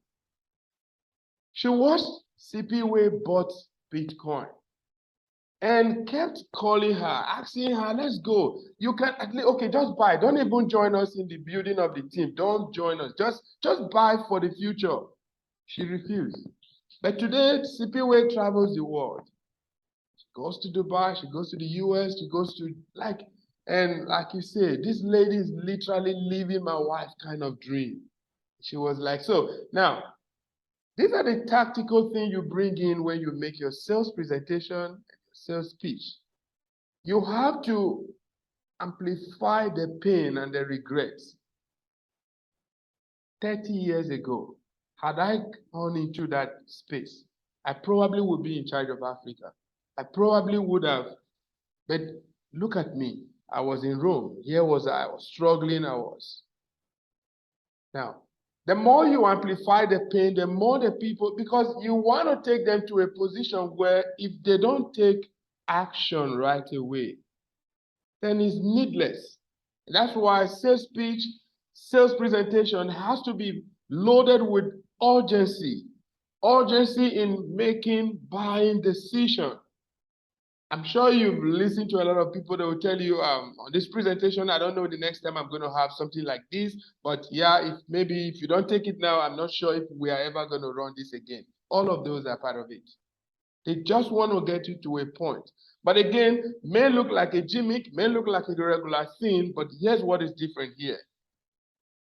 She watched CPWay bought Bitcoin and kept calling her, asking her, let's go. You can at least, okay, just buy. Don't even join us in the building of the team. Don't join us. Just buy for the future. She refused. But today, CPWay travels the world. She goes to Dubai, she goes to the US, she goes to and like you say, this lady is literally living my wife's kind of dream. She was like, so now, these are the tactical things you bring in when you make your sales presentation and your sales speech. You have to amplify the pain and the regrets. 30 years ago, had I gone into that space, I probably would be in charge of Africa. I probably would have, but look at me. I was in Rome. Here was I was struggling, Now, the more you amplify the pain, the more the people, because you want to take them to a position where if they don't take action right away, then it's needless. That's why sales speech, sales presentation has to be loaded with urgency. Urgency in making buying decision. I'm sure you've listened to a lot of people that will tell you on this presentation, I don't know the next time I'm going to have something like this, but yeah, if you don't take it now, I'm not sure if we are ever going to run this again. All of those are part of it. They just want to get you to a point. But again, may look like a gimmick, may look like a regular thing, but here's what is different here.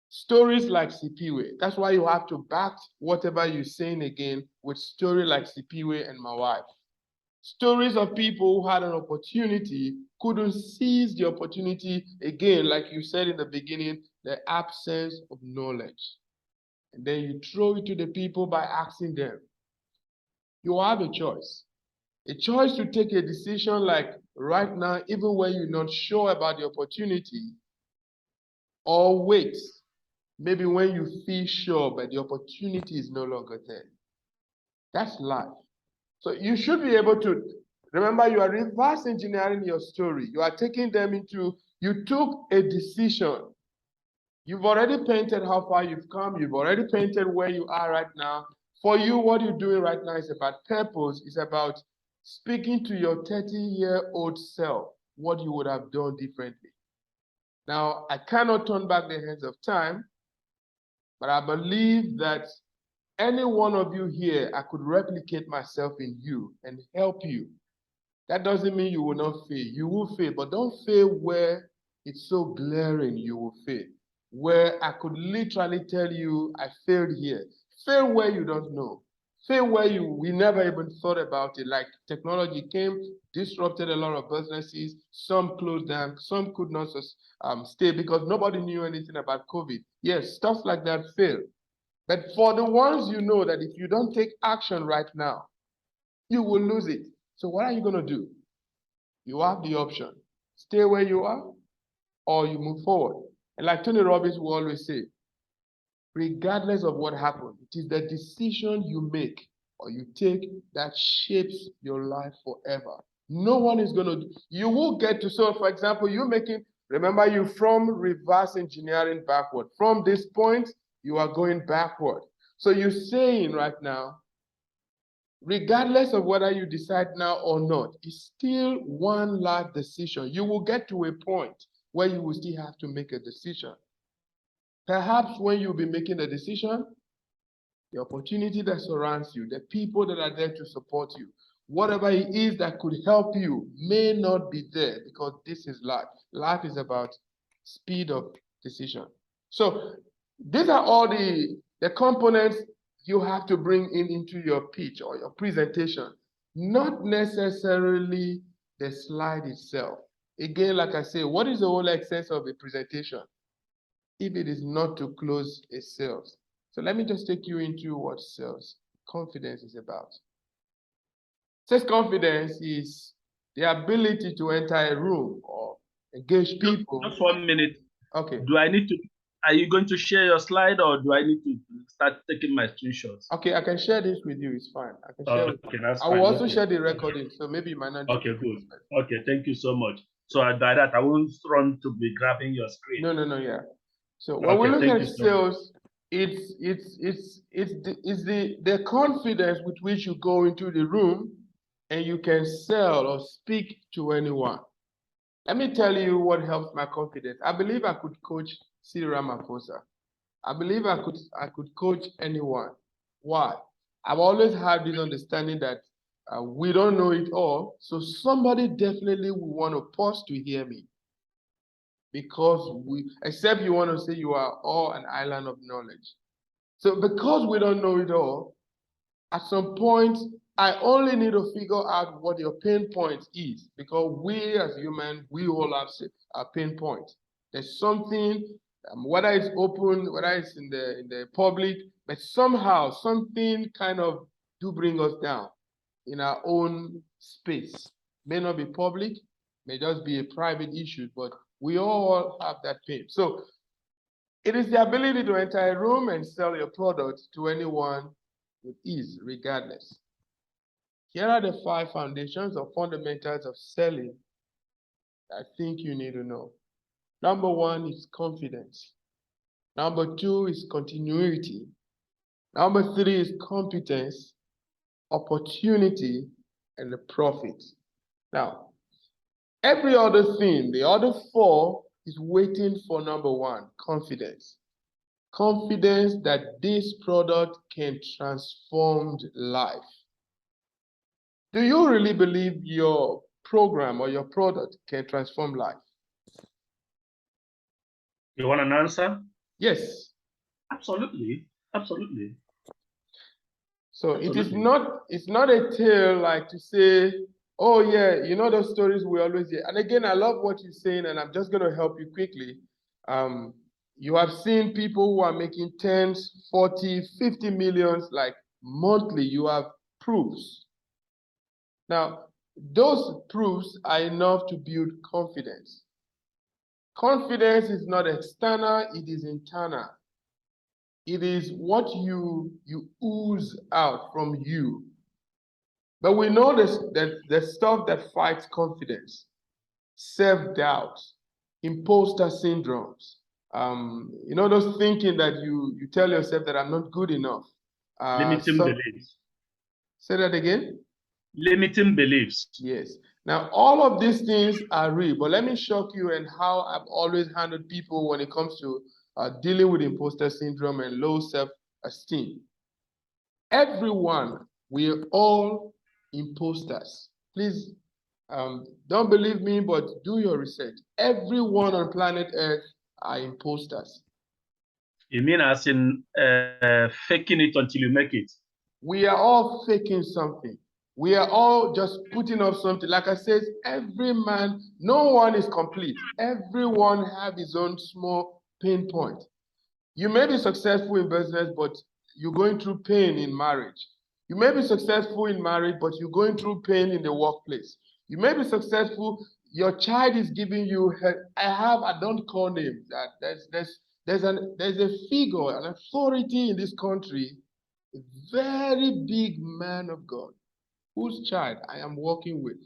Stories like CPWay. That's why you have to back whatever you're saying again with story like CPWay and my wife. Stories of people who had an opportunity, couldn't seize the opportunity. Again, like you said in the beginning, the absence of knowledge. And then you throw it to the people by asking them. You have a choice. A choice to take a decision like right now, even when you're not sure about the opportunity, or wait, maybe when you feel sure, but the opportunity is no longer there. That's life. So you should be able to, remember, you are reverse engineering your story. You are taking them into, you took a decision. You've already painted how far you've come. You've already painted where you are right now. For you, what you're doing right now is about purpose. It's about speaking to your 30-year-old self, what you would have done differently. Now, I cannot turn back the hands of time, but I believe that any one of you here, I could replicate myself in you and help you. That doesn't mean you will not fail. You will fail, but don't fail where it's so glaring you will fail. Where I could literally tell you, I failed here. Fail where you don't know. Fail where we never even thought about it. Like technology came, disrupted a lot of businesses. Some closed down, some could not stay because nobody knew anything about COVID. Yes, stuff like that failed. But for the ones you know that if you don't take action right now, you will lose it. So what are you going to do? You have the option. Stay where you are or you move forward. And like Tony Robbins will always say, regardless of what happened, it is the decision you make or you take that shapes your life forever. No one is going to, you will get to, so for example, remember you from reverse engineering backward. From this point, you are going backward. So you're saying right now, regardless of whether you decide now or not, it's still one life decision. You will get to a point where you will still have to make a decision. Perhaps when you'll be making a decision, the opportunity that surrounds you, the people that are there to support you, whatever it is that could help you may not be there, because this is life. Life is about speed of decision. So these are all the components you have to bring into your pitch or your presentation, not necessarily the slide itself. Again, like I say, what is the whole essence of a presentation if it is not to close a sales? So let me just take you into what sales confidence is about. Sales confidence is the ability to enter a room or engage people. Just 1 minute. Okay. Are you going to share your slide, or do I need to start taking my screenshots? Okay, I can share this with you. It's fine. I can share. Okay, that's fine. I will also share the recording, so maybe you might not. Okay, good. Okay, thank you so much. So by that, I won't run to be grabbing your screen. No, yeah. So when we look at sales, it's the confidence with which you go into the room and you can sell or speak to anyone. Let me tell you what helps my confidence. I believe I could coach Cyril Ramaphosa. I believe I could coach anyone. Why? I've always had this understanding that we don't know it all, so somebody definitely will want to pause to hear me. Because except you want to say you are all an island of knowledge. So because we don't know it all, at some point, I only need to figure out what your pain point is, because we as humans, we all have a pain point. There's something, whether it's open, whether it's in the public, but somehow something kind of do bring us down in our own space. May not be public, may just be a private issue, but we all have that pain. So it is the ability to enter a room and sell your product to anyone with ease, regardless. Here are the 5 foundations or fundamentals of selling I think you need to know. Number 1 is confidence. Number 2 is continuity. Number 3 is competence, opportunity, and the profit. Now, every other thing, the other 4, is waiting for number 1, confidence. Confidence that this product can transform life. Do you really believe your program or your product can transform life? You want an answer? Yes. Absolutely. Absolutely. So it's not a tale like to say, oh yeah, you know those stories we always hear. And again, I love what you're saying, and I'm just going to help you quickly. You have seen people who are making 10, 40, 50 millions like monthly. You have proofs. Now, those proofs are enough to build confidence. Confidence is not external, it is internal. It is what you ooze out from you. But we know that the stuff that fights confidence, self-doubt, imposter syndromes, you know, those thinking that you tell yourself that I'm not good enough. Limiting beliefs. Say that again? Limiting beliefs. Yes. Now, all of these things are real, but let me shock you and how I've always handled people when it comes to dealing with imposter syndrome and low self-esteem. Everyone, we're all imposters. Please don't believe me, but do your research. Everyone on planet Earth are imposters. You mean as in faking it until you make it? We are all faking something. We are all just putting up something. Like I said, every man, no one is complete. Everyone have his own small pain point. You may be successful in business, but you're going through pain in marriage. You may be successful in marriage, but you're going through pain in the workplace. You may be successful, your child is giving you, I don't call names. There's a figure, an authority in this country, a very big man of God, whose child I am working with.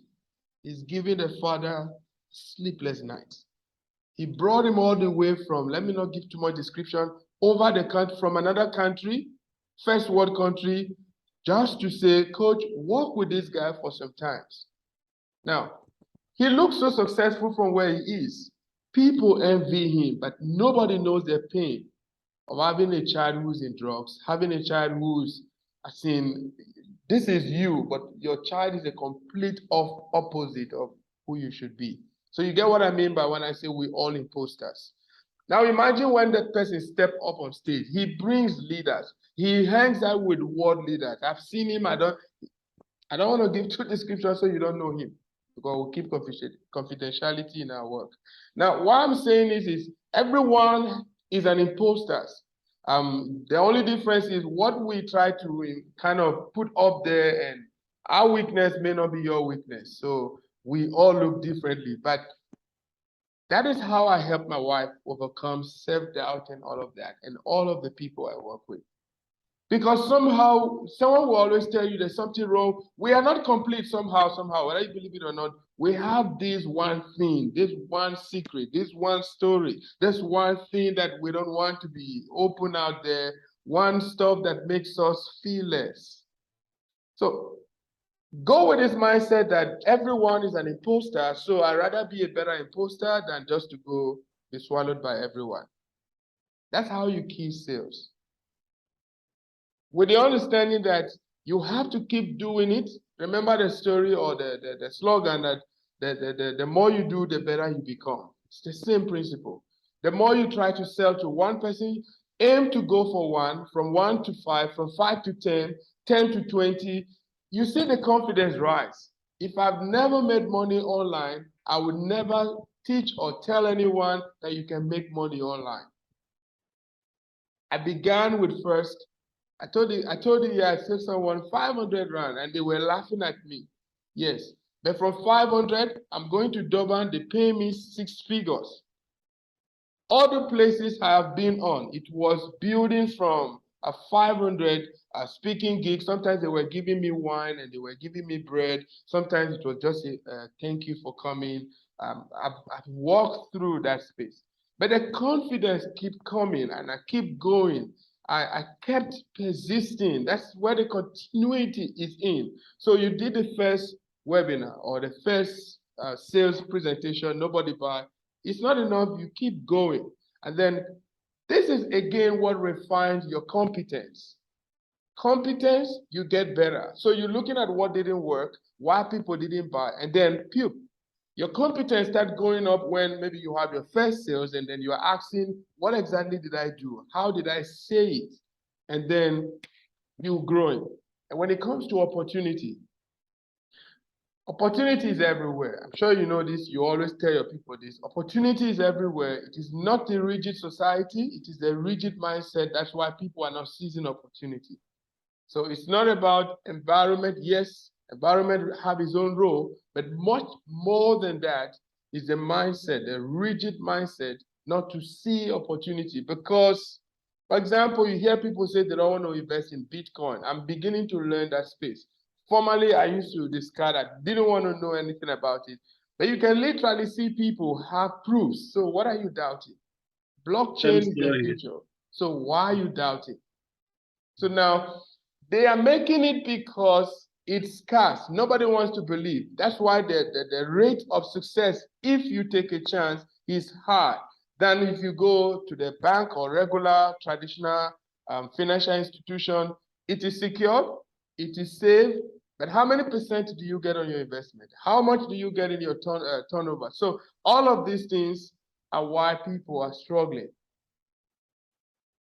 is giving the father sleepless nights. He brought him all the way from, let me not give too much description, over the country, from another country, first world country, just to say, coach, work with this guy for some times. Now, he looks so successful from where he is. People envy him, but nobody knows the pain of having a child who's in drugs, having a child who's, this is you, but your child is a complete opposite of who you should be. So you get what I mean by when I say we all imposters. Now imagine when that person step up on stage. He brings leaders. He hangs out with world leaders. I've seen him. I don't want to give two descriptions so you don't know him, because we'll keep confidentiality in our work. Now, what I'm saying is everyone is an imposter. The only difference is what we try to kind of put up there, and our weakness may not be your weakness. So we all look differently, but that is how I help my wife overcome self-doubt and all of that, and all of the people I work with. Because somehow, someone will always tell you there's something wrong. We are not complete somehow, whether you believe it or not. We have this one thing, this one secret, this one story, this one thing that we don't want to be open out there, one stuff that makes us feel less. So go with this mindset that everyone is an imposter, so I'd rather be a better imposter than just to go be swallowed by everyone. That's how you kill sales. With the understanding that you have to keep doing it. Remember the story or the slogan that the more you do, the better you become. It's the same principle. The more you try to sell to one person, aim to go for one, from 1 to 5, from 5 to 10, 10 to 20. You see the confidence rise. If I've never made money online, I would never teach or tell anyone that you can make money online. I began with first, I told you, yeah, I saved someone 500 rand and they were laughing at me. Yes, but from 500, I'm going to Durban, they pay me 6 figures. Other places I have been on, it was building from a 500 speaking gig. Sometimes they were giving me wine and they were giving me bread. Sometimes it was just a thank you for coming. I've walked through that space. But the confidence keep coming and I keep going. I kept persisting. That's where the continuity is in. So you did the first webinar or the first sales presentation, nobody bought. It's not enough, you keep going. And then this is again what refines your competence. Competence, you get better. So you're looking at what didn't work, why people didn't buy, and then your competence starts going up when maybe you have your first sales and then you're asking, what exactly did I do? How did I say it? And then you're growing. And when it comes to opportunity is everywhere. I'm sure you know this. You always tell your people this. Opportunity is everywhere. It is not a rigid society. It is a rigid mindset. That's why people are not seizing opportunity. So it's not about environment. Yes, environment have its own role, but much more than that is the mindset, the rigid mindset, not to see opportunity. Because, for example, you hear people say they don't want to invest in Bitcoin. I'm beginning to learn that space. Formerly, I used to discard that, didn't want to know anything about it. But you can literally see people have proofs. So what are you doubting? Blockchain is the future. So why are you doubting? So now, they are making it because it's scarce. Nobody wants to believe. That's why the rate of success, if you take a chance, is high than if you go to the bank or regular, traditional financial institution. It is secure, it is safe, but how many percent do you get on your investment? How much do you get in your turnover? So all of these things are why people are struggling.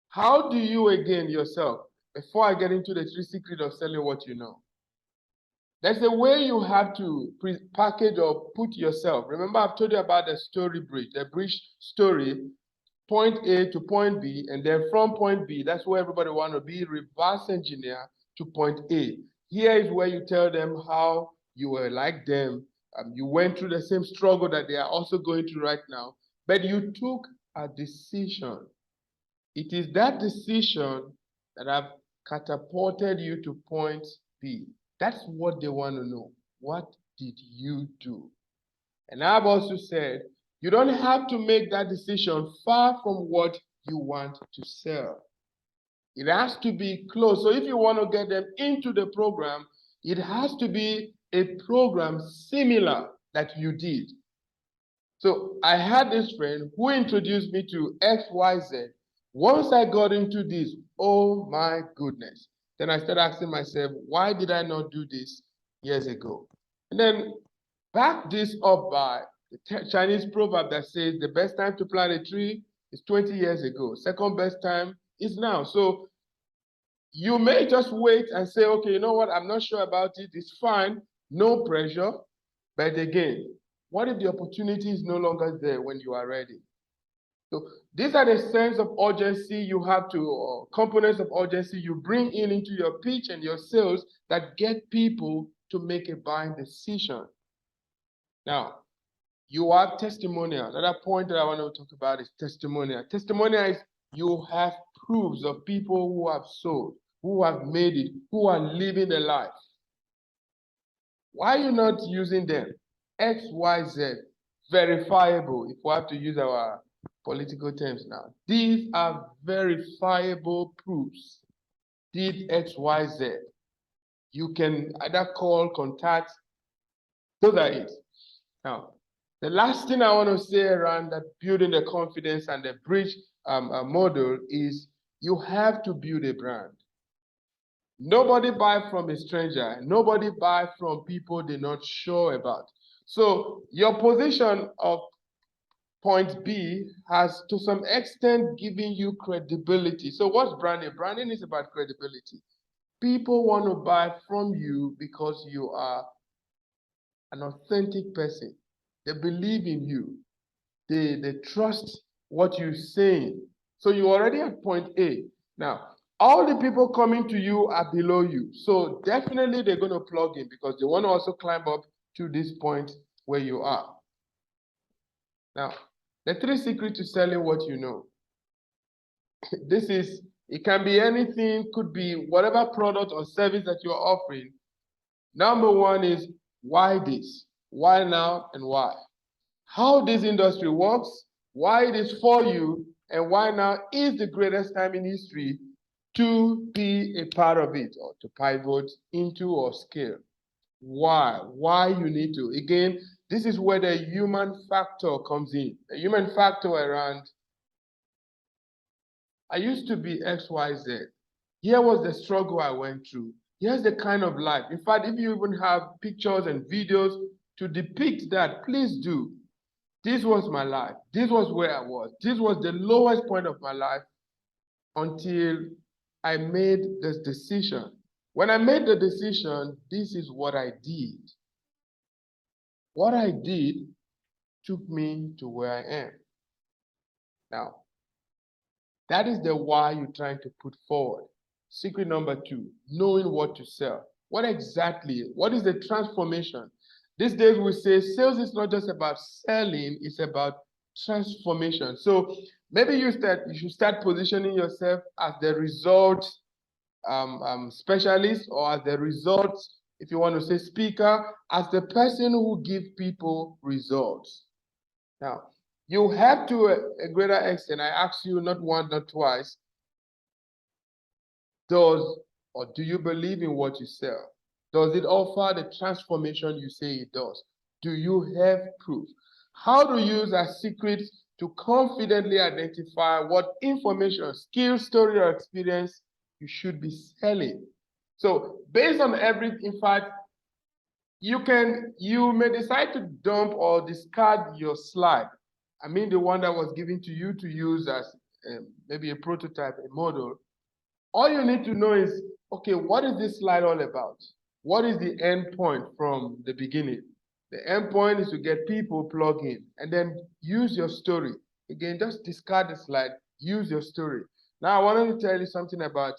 How do you, again, yourself, before I get into the 3 secrets of selling what you know, there's a way you have to package or put yourself. Remember, I've told you about the story bridge, the bridge story, point A to point B, and then from point B, that's where everybody want to be, reverse engineer to point A. Here is where you tell them how you were like them. You went through the same struggle that they are also going through right now, but you took a decision. It is that decision that have catapulted you to point B. That's what they want to know. What did you do? And I've also said, you don't have to make that decision far from what you want to sell. It has to be close. So if you want to get them into the program, it has to be a program similar that you did. So I had this friend who introduced me to XYZ. Once I got into this, oh my goodness. Then I started asking myself, why did I not do this years ago? And then back this up by the Chinese proverb that says the best time to plant a tree is 20 years ago. Second best time is now. So you may just wait and say, okay, you know what? I'm not sure about it. It's fine. No pressure. But again, what if the opportunity is no longer there when you are ready? So these are the sense of urgency you have to, or components of urgency you bring in into your pitch and your sales that get people to make a buying decision. Now, you have testimonial. Another point that I want to talk about is testimonial. Testimonial is you have proofs of people who have sold, who have made it, who are living the life. Why are you not using them? X, Y, Z, verifiable, if we have to use our political terms now. These are verifiable proofs. Did X, Y, Z. You can either call, contact, those are it. Now, the last thing I want to say around that building the confidence and the bridge model is you have to build a brand. Nobody buy from a stranger. Nobody buy from people they're not sure about. So your position of point B has to some extent given you credibility. So what's branding? Branding is about credibility. People want to buy from you because you are an authentic person. They believe in you. They trust what you're saying. So you're already at point A. Now, all the people coming to you are below you. So definitely they're going to plug in because they want to also climb up to this point where you are. Now, the 3 secrets to selling what you know. This is, it can be anything, could be whatever product or service that you're offering. Number 1 is why this? Why now and why? How this industry works, why it is for you, and why now is the greatest time in history to be a part of it or to pivot into or scale. Why you need to. Again, this is where the human factor comes in. The human factor around, I used to be XYZ. Here was the struggle I went through. Here's the kind of life. In fact, if you even have pictures and videos to depict that, please do. This was my life. This was where I was. This was the lowest point of my life until I made this decision. When I made the decision, this is what I did. What I did took me to where I am. Now, that is the why you're trying to put forward. Secret number 2, knowing what to sell. What is the transformation? These days we say sales is not just about selling, it's about transformation. So maybe you should start positioning yourself as the result specialist, or as the result, if you want to say speaker, as the person who gives people results. Now, you have to a greater extent, I ask you not once, not twice, do you believe in what you sell? Does it offer the transformation you say it does? Do you have proof? How to use a secret to confidently identify what information, skill, story, or experience you should be selling. So based on in fact, you may decide to dump or discard your slide. I mean, the one that was given to you to use as maybe a prototype, a model. All you need to know is, okay, what is this slide all about? What is the end point from the beginning? The end point is to get people plugged in, and then use your story. Again, just discard the slide, use your story. Now, I wanted to tell you something about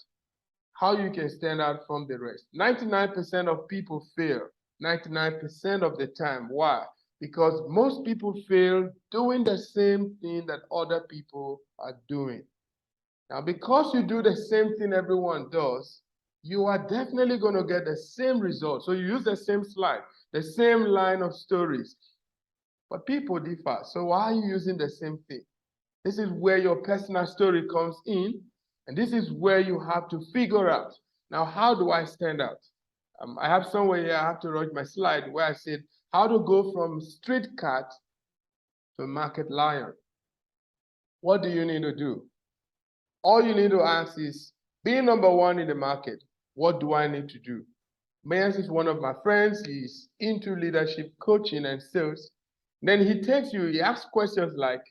how you can stand out from the rest. 99% of people fail, 99% of the time. Why? Because most people fail doing the same thing that other people are doing. Now, because you do the same thing everyone does, you are definitely going to get the same result. So you use the same slide, the same line of stories, but people differ. So why are you using the same thing? This is where your personal story comes in, and this is where you have to figure out, now, how do I stand out? I have somewhere here, I have to write my slide where I said, how to go from street cat to market lion. What do you need to do? All you need to ask is, being number one in the market, what do I need to do? Mayans is one of my friends. He's into leadership coaching and sales. Then he takes you, he asks questions like,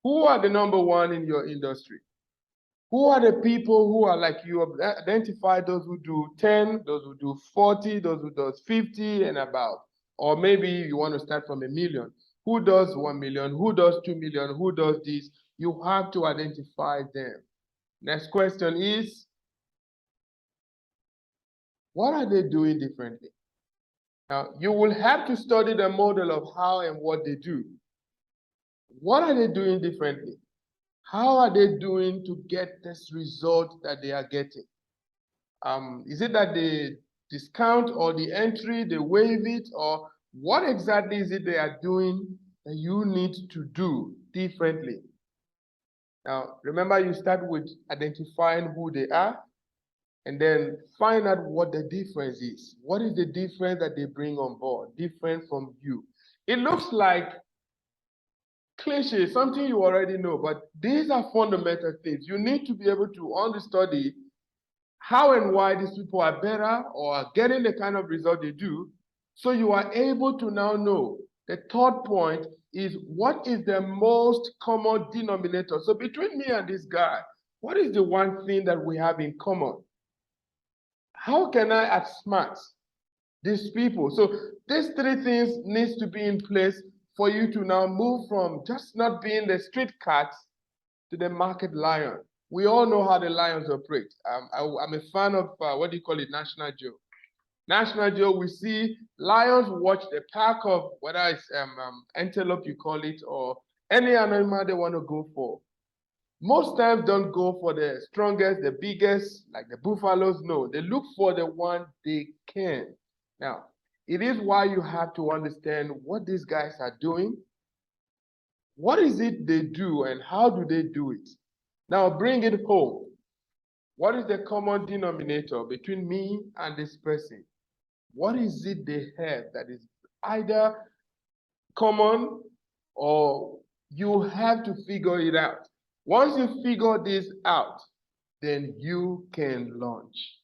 who are the number one in your industry? Who are the people who are like you? Identify those who do 10, those who do 40, those who do 50 and above. Or maybe you want to start from 1 million. Who does 1 million? Who does 2 million? Who does this? You have to identify them. Next question is, what are they doing differently? Now, you will have to study the model of how and what they do. What are they doing differently? How are they doing to get this result that they are getting? Is it that they discount or the entry, they waive it, or what exactly is it they are doing that you need to do differently? Now, remember, you start with identifying who they are, and then find out what the difference is. What is the difference that they bring on board, different from you? It looks like cliche, something you already know, but these are fundamental things. You need to be able to understudy how and why these people are better or are getting the kind of result they do, so you are able to now know. The third point is, what is the most common denominator? So between me and this guy, what is the one thing that we have in common? How can I outsmart these people? So these three things needs to be in place for you to now move from just not being the street cat to the market lion. We all know how the lions operate. I'm a fan of, what do you call it, National Geo. National Geo, we see lions watch the pack of, whether it's antelope, you call it, or any animal they want to go for. Most times don't go for the strongest, the biggest, like the buffaloes. No, they look for the one they can. Now, it is why you have to understand what these guys are doing. What is it they do and how do they do it? Now bring it home. What is the common denominator between me and this person? What is it they have that is either common or you have to figure it out? Once you figure this out, then you can launch.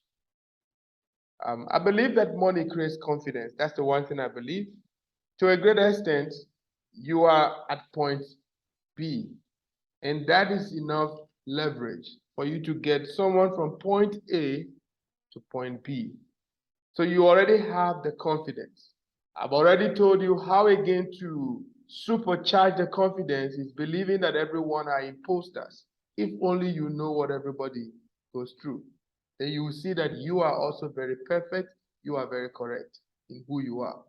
I believe that money creates confidence. That's the one thing I believe. To a great extent, you are at point B, and that is enough leverage for you to get someone from point A to point B. So you already have the confidence. I've already told you how again to supercharge the confidence is believing that everyone are imposters. If only you know what everybody goes through, then you will see that you are also very perfect. You are very correct in who you are.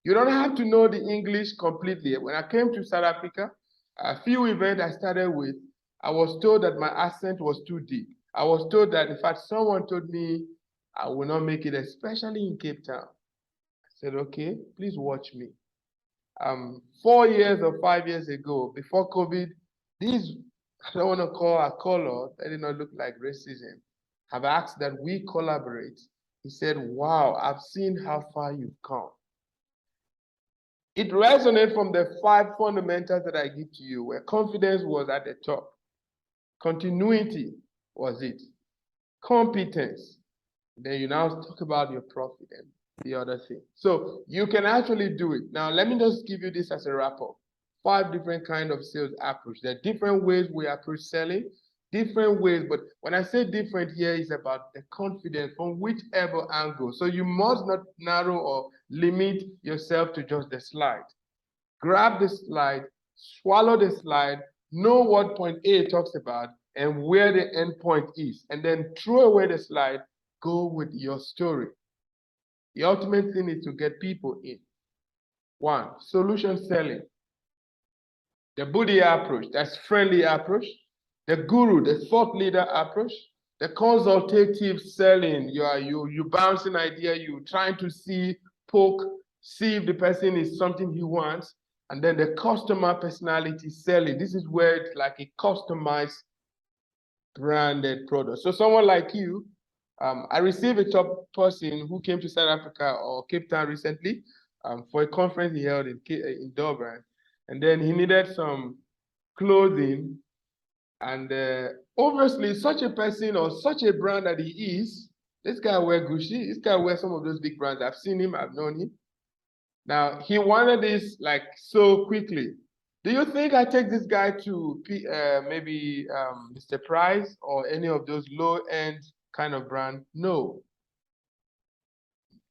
You don't have to know the English completely. When I came to South Africa, a few events I started with, I was told that my accent was too deep. I was told that, in fact, someone told me I will not make it, especially in Cape Town. I said, okay, please watch me. 4 years or 5 years ago, before COVID, these, I don't want to call a color, that did not look like racism, have asked that we collaborate. He said, wow, I've seen how far you've come. It resonates from the 5 fundamentals that I give to you, where confidence was at the top. Continuity was it. Competence. Then you now talk about your profit and the other thing. So you can actually do it. Now, let me just give you this as a wrap-up. 5 different kinds of sales approach. There are different ways we approach selling, different ways, but when I say different here, is about the confidence from whichever angle. So you must not narrow or limit yourself to just the slide. Grab the slide, swallow the slide, know what point A talks about and where the end point is, and then throw away the slide, go with your story. The ultimate thing is to get people in. 1, solution selling. The Buddha approach, that's friendly approach. The guru, the thought leader approach. The consultative selling, you bounce an idea, you trying to see if the person is something he wants, and then the customer personality selling. This is where it's like a customized branded product. So someone like you, I received a top person who came to South Africa or Cape Town recently for a conference he held in Durban, and then he needed some clothing. And obviously, such a person or such a brand that he is, this guy wear Gucci, this guy wear some of those big brands. I've seen him, I've known him. Now, he wanted this like so quickly. Do you think I take this guy to maybe Mr. Price or any of those low-end kind of brand? No.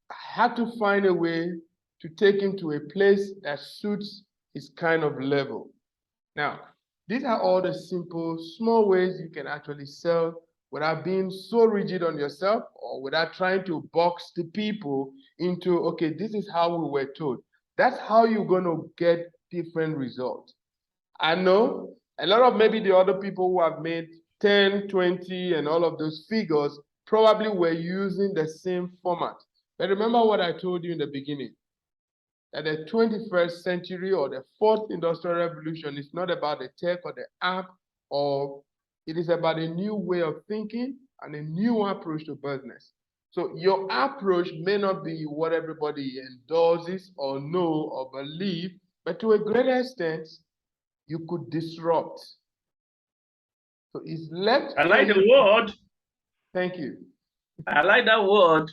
I had to find a way to take him to a place that suits his kind of level. Now, these are all the simple, small ways you can actually sell without being so rigid on yourself or without trying to box the people into, okay, this is how we were told. That's how you're going to get different results. I know a lot of maybe the other people who have made 10, 20, and all of those figures probably were using the same format. But remember what I told you in the beginning, that the 21st century or the fourth industrial revolution is not about the tech or the app, or it is about a new way of thinking and a new approach to business. So your approach may not be what everybody endorses or know or believe, but to a greater extent, you could disrupt. So it's left. I like the word. Thank you. I like that word.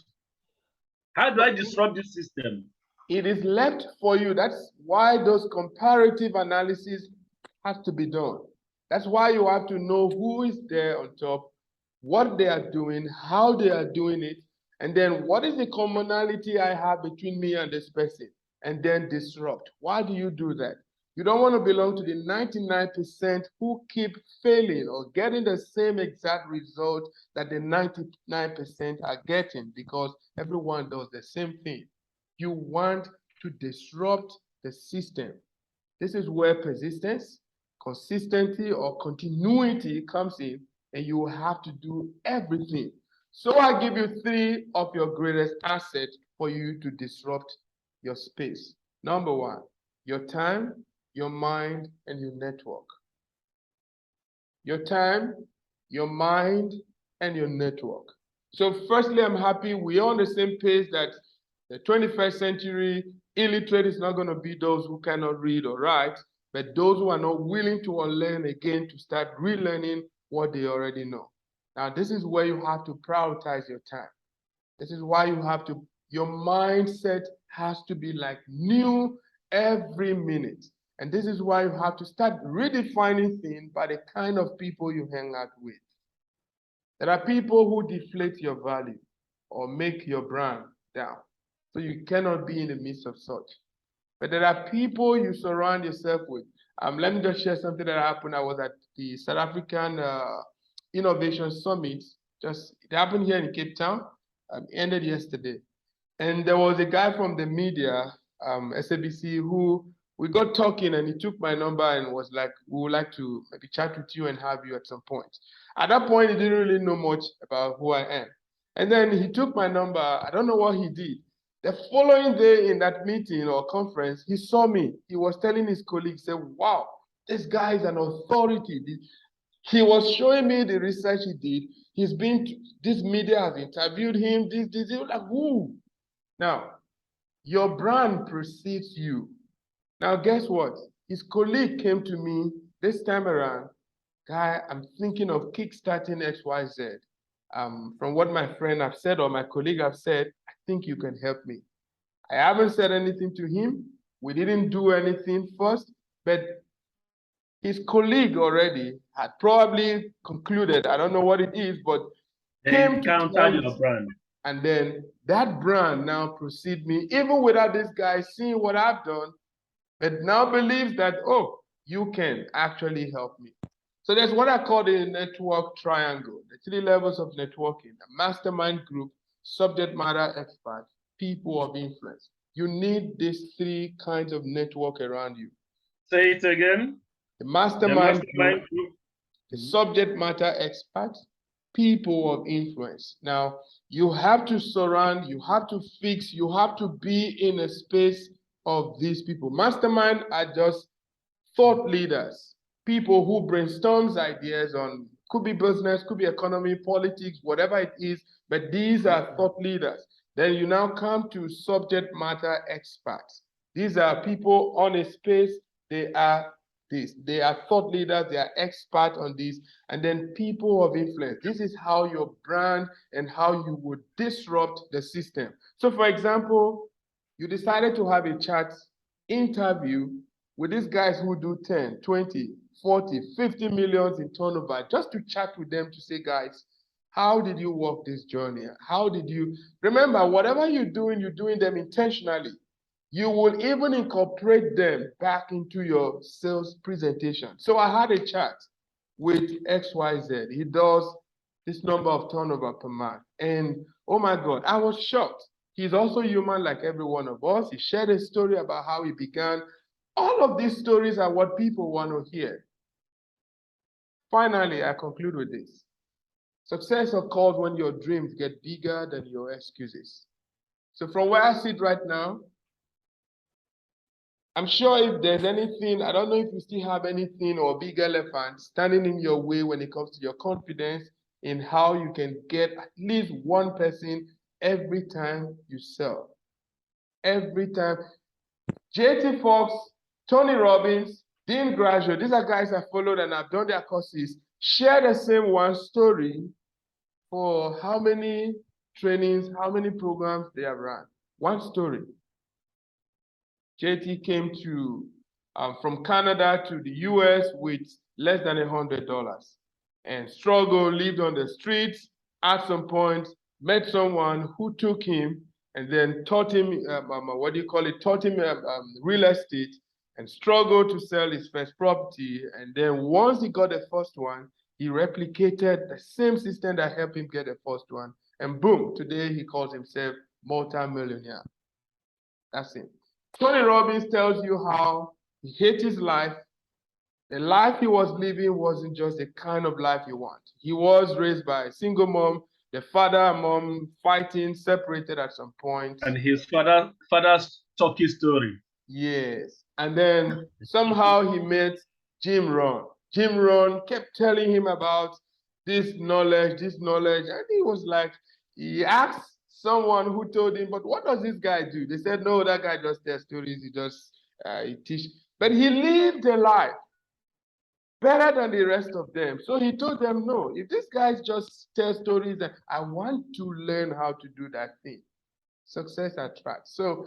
How do I disrupt this system? It is left for you. That's why those comparative analysis has to be done. That's why you have to know who is there on top, what they are doing, how they are doing it, and then what is the commonality I have between me and this person, and then disrupt. Why do you do that? You don't want to belong to the 99% who keep failing or getting the same exact result that the 99% are getting, because everyone does the same thing. You want to disrupt the system. This is where persistence, consistency, or continuity comes in, and you have to do everything. So I give you 3 of your greatest assets for you to disrupt your space. Number 1, your time, your mind, and your network. Your time, your mind, and your network. So firstly, I'm happy we're on the same page that the 21st century illiterate is not going to be those who cannot read or write, but those who are not willing to unlearn again to start relearning what they already know. Now, this is where you have to prioritize your time. This is why you have to, your mindset has to be like new every minute. And this is why you have to start redefining things by the kind of people you hang out with. There are people who deflate your value or make your brand down. So you cannot be in the midst of such. But there are people you surround yourself with. Let me just share something that happened. I was at the South African Innovation Summit. It happened here in Cape Town. Ended yesterday. And there was a guy from the media, SABC, who we got talking, and he took my number and was like, we would like to maybe chat with you and have you at some point. At that point, he didn't really know much about who I am. And then he took my number. I don't know what he did. The following day in that meeting or conference, he saw me. He was telling his colleagues, said, wow, this guy is an authority. He was showing me the research he did. He's been, this media has interviewed him, this, like, who? Now, your brand precedes you. Now, guess what? His colleague came to me this time around. Guy, I'm thinking of kickstarting XYZ. From what my friend have said or my colleague have said, I think you can help me. I haven't said anything to him. We didn't do anything first, but his colleague already had probably concluded, I don't know what it is, but came to encounter your brand. And then that brand now precedes me, even without this guy seeing what I've done, but now believes that, oh, you can actually help me. So there's what I call the network triangle, the 3 levels of networking: a mastermind group, subject matter experts, people of influence. You need these 3 kinds of network around you. Say it again. The mastermind group, the subject matter expert, people of influence. Now, you have to surround, you have to fix, you have to be in a space of these people. Mastermind are just thought leaders, people who brainstorms ideas on, could be business, could be economy, politics, whatever it is, but these are thought leaders. Then you now come to subject matter experts. These are people on a space, they are this. They are thought leaders, they are experts on this, and then people of influence. This is how your brand and how you would disrupt the system. So for example, you decided to have a chat interview with these guys who do 10, 20, 40, 50 millions in turnover, just to chat with them to say, guys, how did you walk this journey? How did you, remember, whatever you're doing them intentionally. You will even incorporate them back into your sales presentation. So I had a chat with XYZ. He does this number of turnover per month. And oh my God, I was shocked. He's also human like every one of us. He shared a story about how he began. All of these stories are what people want to hear. Finally, I conclude with this. Success occurs when your dreams get bigger than your excuses. So from where I sit right now, I'm sure if there's anything, I don't know if you still have anything or big elephant standing in your way when it comes to your confidence in how you can get at least one person every time you sell. Every time. JT Fox, Tony Robbins, Dean Graduate, these are guys I followed and I've done their courses, share the same one story for how many trainings, how many programs they have run. One story. JT came to from Canada to the US with less than $100 and struggled, lived on the streets. At some point, met someone who took him and then taught him, taught him real estate and struggled to sell his first property. And then once he got the first one, he replicated the same system that helped him get the first one. And boom, today he calls himself multi-millionaire. That's it. Tony Robbins tells you how he hates his life. The life he was living wasn't just the kind of life he wants. He was raised by a single mom, the father and mom fighting, separated at some point. And his father's talkie story. Yes. And then somehow he met Jim Rohn. Jim Rohn kept telling him about this knowledge, and he was like, he asked someone who told him, but what does this guy do? They said, no, that guy just tells stories, he just he teach. But he lived a life better than the rest of them. So he told them, no, if this guy just tells stories, I want to learn how to do that thing. Success attracts. So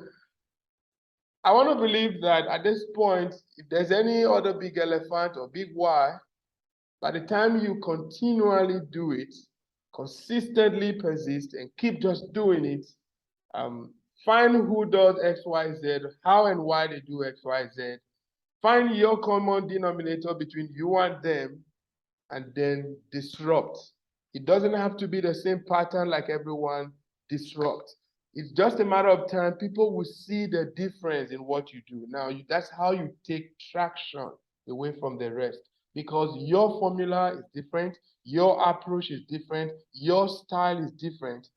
I want to believe that at this point, if there's any other big elephant or big why, by the time you continually do it, consistently persist and keep just doing it, find who does X, Y, Z, how and why they do X, Y, Z, find your common denominator between you and them, and then disrupt. It doesn't have to be the same pattern like everyone. Disrupt. It's just a matter of time. People will see the difference in what you do. Now, that's how you take traction away from the rest, because your formula is different, your approach is different, your style is different.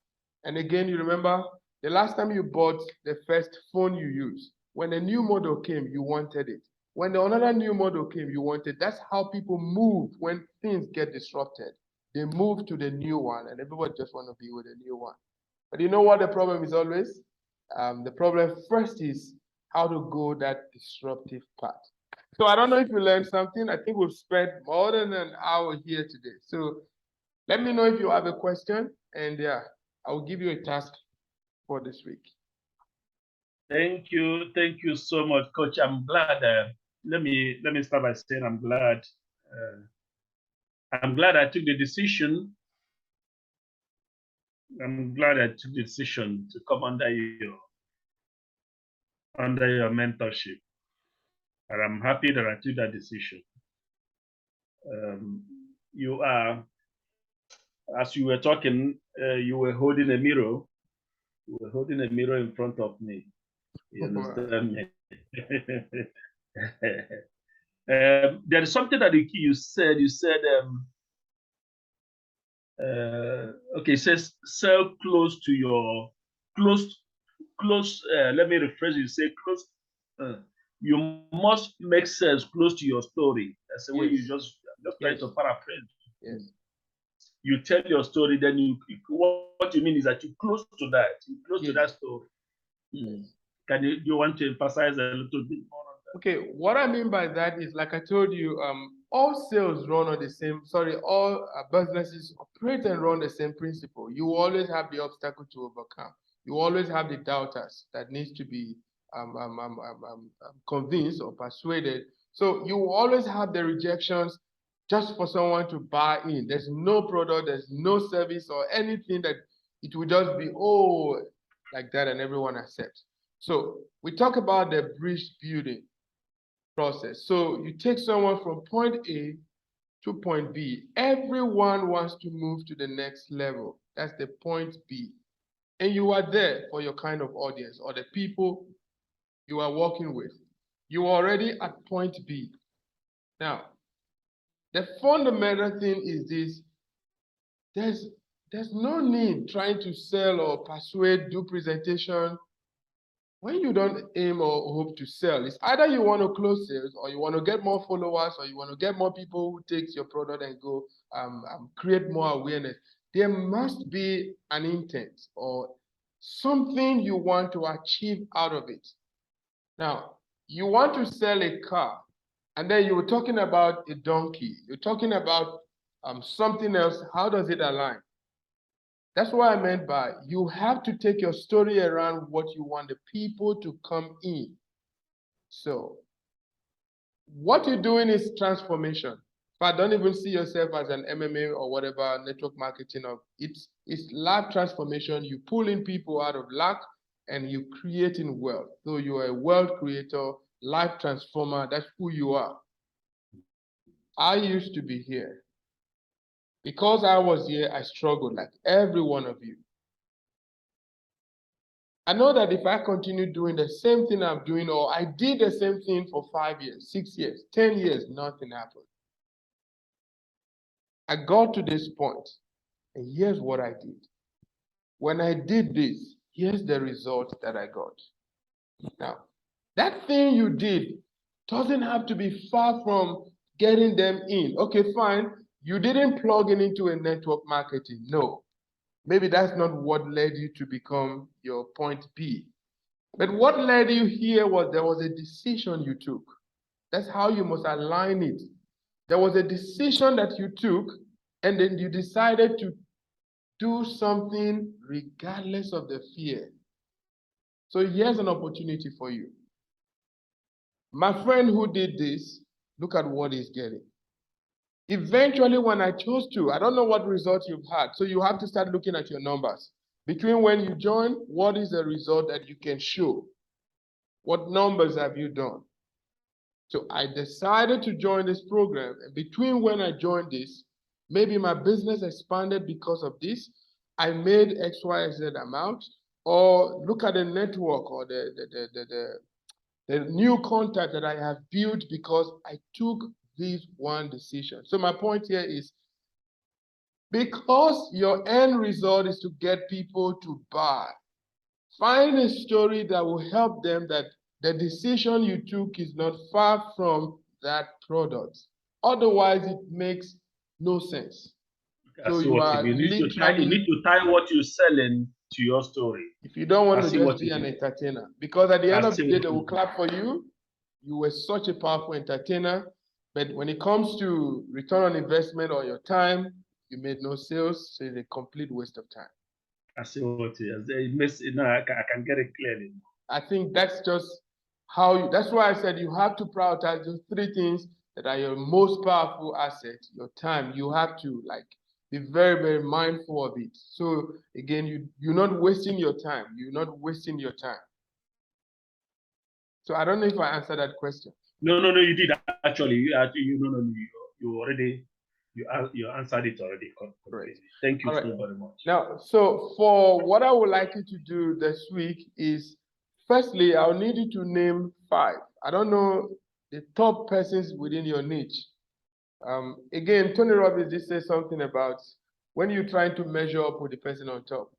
And again, you remember the last time you bought the first phone you used, when a new model came, you wanted it. When another new model came, you wanted. That's how people move when things get disrupted. They move to the new one, and everybody just want to be with the new one. But you know what the problem is always? The problem first is how to go that disruptive path. So I don't know if you learned something. I think we've spent more than an hour here today. So let me know if you have a question, and yeah, I will give you a task for this week. Thank you so much, Coach. I'm glad. Let me start by saying I'm glad. I'm glad I took the decision. I'm glad I took the decision to come under your mentorship, and I'm happy that I took that decision. You are, as you were talking, you were holding a mirror. You were holding a mirror in front of me. You understand me? There is something that you said. You said Okay, it says sell close to your close. Let me rephrase it. Say close. You must make sense close to your story. That's the way you just trying to paraphrase. Yes. You tell your story, then what you mean is that you close to that. You close to that story. Can you want to emphasize a little bit more on that? Okay, what I mean by that is, like I told you, all sales run on the same, all businesses operate and run the same principle. You always have the obstacle to overcome. You always have the doubters that needs to be convinced or persuaded. So you always have the rejections just for someone to buy in. There's no product, there's no service or anything that it will just be, oh, like that, and everyone accepts. So we talk about the bridge building process. So you take someone from point A to point B. Everyone wants to move to the next level. That's the point B. And you are there for your kind of audience or the people you are working with. You are already at point B. Now, the fundamental thing is this: there's no need trying to sell or persuade, do presentation when you don't aim or hope to sell. It's either you want to close sales, or you want to get more followers, or you want to get more people who takes your product and go create more awareness. There must be an intent or something you want to achieve out of it. Now, you want to sell a car, and then you were talking about a donkey. You're talking about something else. How does it align? That's what I meant by you have to take your story around what you want the people to come in. So what you're doing is transformation. But don't even see yourself as an MMA or whatever, network marketing. It's life transformation. You pull in people out of lack and you creating wealth. So you are a wealth creator, life transformer. That's who you are. I used to be here. Because I was here, I struggled like every one of you. I know that if I continue doing the same thing I'm doing, or I did the same thing for 5 years, 6 years, 10 years, nothing happened. I got to this point, and here's what I did. When I did this, here's the result that I got. Now, that thing you did doesn't have to be far from getting them in. Okay, fine. You didn't plug in into a network marketing. No. Maybe that's not what led you to become your point B. But what led you here was there was a decision you took. That's how you must align it. There was a decision that you took, and then you decided to do something regardless of the fear. So here's an opportunity for you. My friend who did this, look at what he's getting. Eventually, when I chose to, I don't know what result you've had. So you have to start looking at your numbers. Between when you join, what is the result that you can show? What numbers have you done? So I decided to join this program. And between when I joined this, maybe my business expanded because of this. I made X, Y, Z amount. Or look at the network or the new contact that I have built because I took this one decision. So my point here is, because your end result is to get people to buy, find a story that will help them that the decision you took is not far from that product. Otherwise, it makes no sense. So you are literally, you need to tie what you're selling to your story. If you don't want to just be an entertainer, because at the end of the day, they will clap for you. You were such a powerful entertainer, but when it comes to return on investment or your time, you made no sales, so it's a complete waste of time. I see what it is. I can get it clearly. I think that's just how you, that's why I said you have to prioritize those 3 things that are your most powerful asset, your time. You have to be very, very mindful of it. So again, you're not wasting your time. You're not wasting your time. So I don't know if I answered that question. No, you did actually. You already you answered it already. Great. Thank you so very much. Now, so for what I would like you to do this week is, firstly, I'll need you to name 5. I don't know the top persons within your niche. Again, Tony Robbins did say something about when you're trying to measure up with the person on top.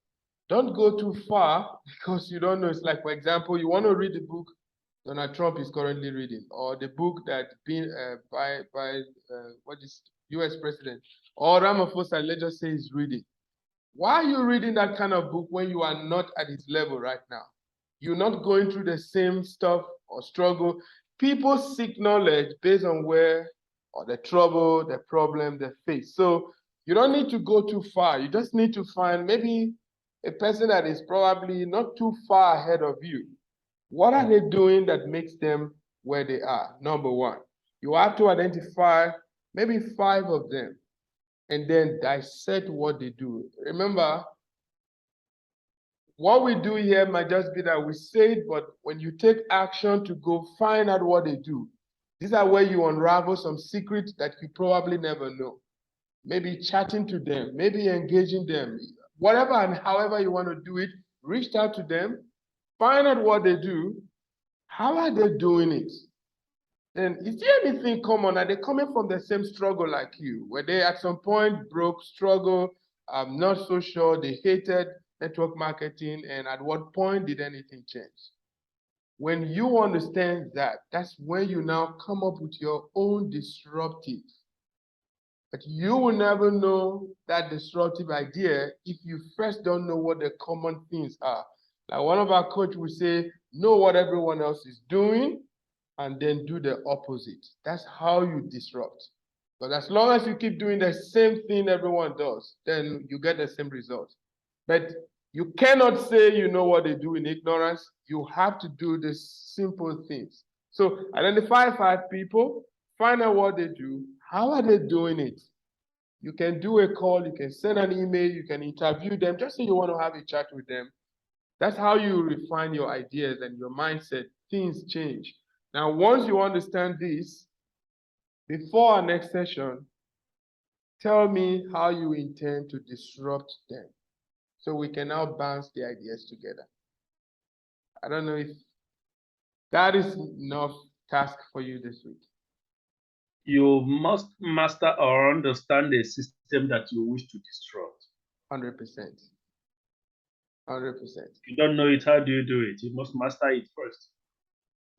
Don't go too far because you don't know. It's like, for example, you want to read the book Donald Trump is currently reading, or the book that been by what is U.S. president, or Ramaphosa, let's just say, is reading. Why are you reading that kind of book when you are not at his level right now? You're not going through the same stuff or struggle. People seek knowledge based on where or the trouble, the problem they face. So you don't need to go too far. You just need to find maybe a person that is probably not too far ahead of you. What are they doing that makes them where they are? Number one, you have to identify maybe 5 of them and then dissect what they do. Remember, what we do here might just be that we say it, but when you take action to go find out what they do, these are where you unravel some secrets that you probably never know. Maybe chatting to them, maybe engaging them, whatever and however you want to do it, reach out to them, find out what they do, how are they doing it? And is there anything common? Are they coming from the same struggle like you? Were they at some point broke, struggle, not so sure, they hated network marketing, and at what point did anything change? When you understand that, that's when you now come up with your own disruptive. But you will never know that disruptive idea if you first don't know what the common things are. Like one of our coaches would say, know what everyone else is doing and then do the opposite. That's how you disrupt. But as long as you keep doing the same thing everyone does, then you get the same result. But you cannot say you know what they do in ignorance. You have to do the simple things. So identify 5 people, find out what they do. How are they doing it? You can do a call, you can send an email, you can interview them, just say you want to have a chat with them. That's how you refine your ideas and your mindset. Things change. Now, once you understand this, before our next session, tell me how you intend to disrupt them so we can now bounce the ideas together. I don't know if that is enough task for you this week. You must master or understand the system that you wish to disrupt. 100%. 100%. If you don't know it, how do you do it? You must master it first.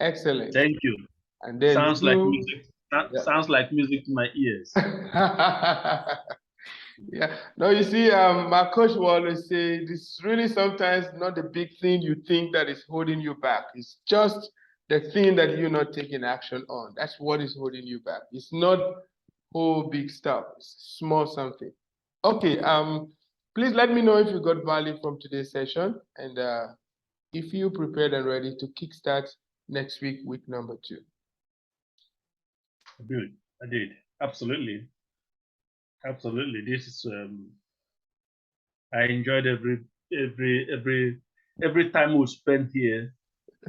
Excellent. Thank you. And then sounds like music. Sounds like music to my ears. Yeah. No, you see, my coach will always say this is really sometimes not the big thing you think that is holding you back. It's just the thing that you're not taking action on. That's what is holding you back. It's not whole big stuff. It's small something. Okay. Please let me know if you got value from today's session and if you prepared and ready to kickstart next week number 2. Good. I did. Absolutely. Absolutely. This is I enjoyed every time we spent here.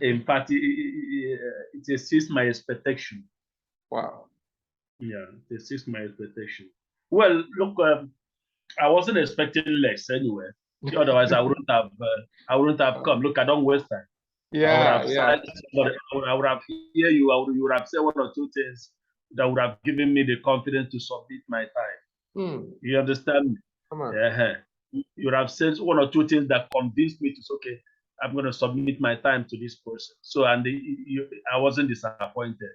In fact, it exceeds my expectation. Wow. Yeah, it exceeds my expectation. Well, look, I wasn't expecting less anyway. Otherwise, I wouldn't have come. Look, I don't waste time. Yeah, I would have yeah. I would have hear you. You would have said 1 or 2 things that would have given me the confidence to submit my time. You understand me? Come on. Yeah. You would have said 1 or 2 things that convinced me to say, okay, I'm going to submit my time to this person. So, and I wasn't disappointed.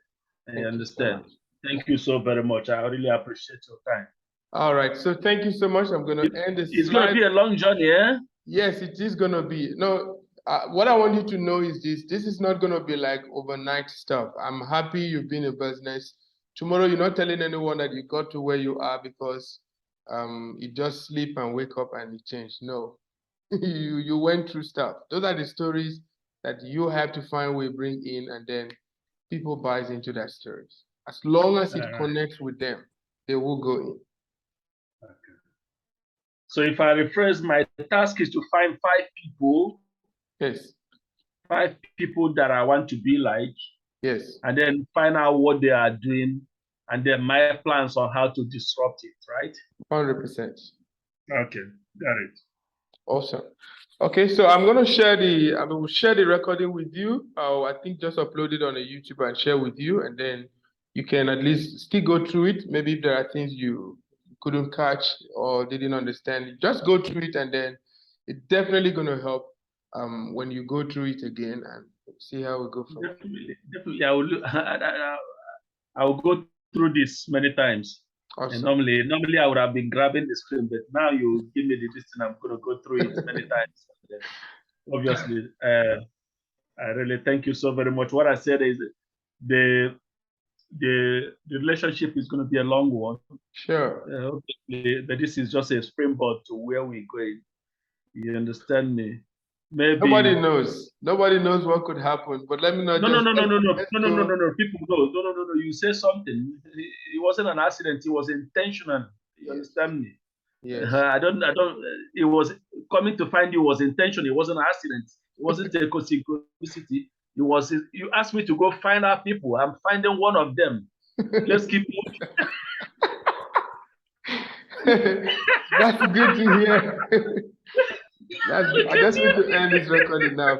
I understand. Thank you so very much. I really appreciate your time. All right. So thank you so much. I'm going to end this. It's going to be a long journey, eh? Yes, it is going to be. No, what I want you to know is this. This is not going to be like overnight stuff. I'm happy you've been in business. Tomorrow, you're not telling anyone that you got to where you are because you just sleep and wake up and it changed. No, you went through stuff. Those are the stories that you have to find way bring in, and then people buys into that stories. As long as it connects with them, they will go in. Okay. So if I rephrase, my task is to find 5 people. Yes. 5 people that I want to be like. Yes. And then find out what they are doing, and then my plans on how to disrupt it, right? 100%. Okay, got it. Awesome. Okay, so I will share the recording with you. I think just upload it on a YouTube and share with you, and then you can at least still go through it. Maybe if there are things you couldn't catch or didn't understand, just go through it, and then it's definitely going to help when you go through it again and see how we go from there. Definitely. I will go through this many times. Awesome. And normally I would have been grabbing the screen, but now you give me the distance, I'm going to go through it many times. Obviously, I really thank you so very much. What I said is the relationship is going to be a long one. Sure. But this is just a springboard to where we're going. You understand me? Maybe nobody knows what could happen, but let me not no. People know. No. You say something. It wasn't an accident. It was intentional. You understand me? Yes. I don't. It was coming to find you was intentional. It wasn't an accident. It wasn't a synchronicity. It was. You asked me to go find out people. I'm finding one of them. Let's keep moving. That's good to hear. I guess we could end this recording now.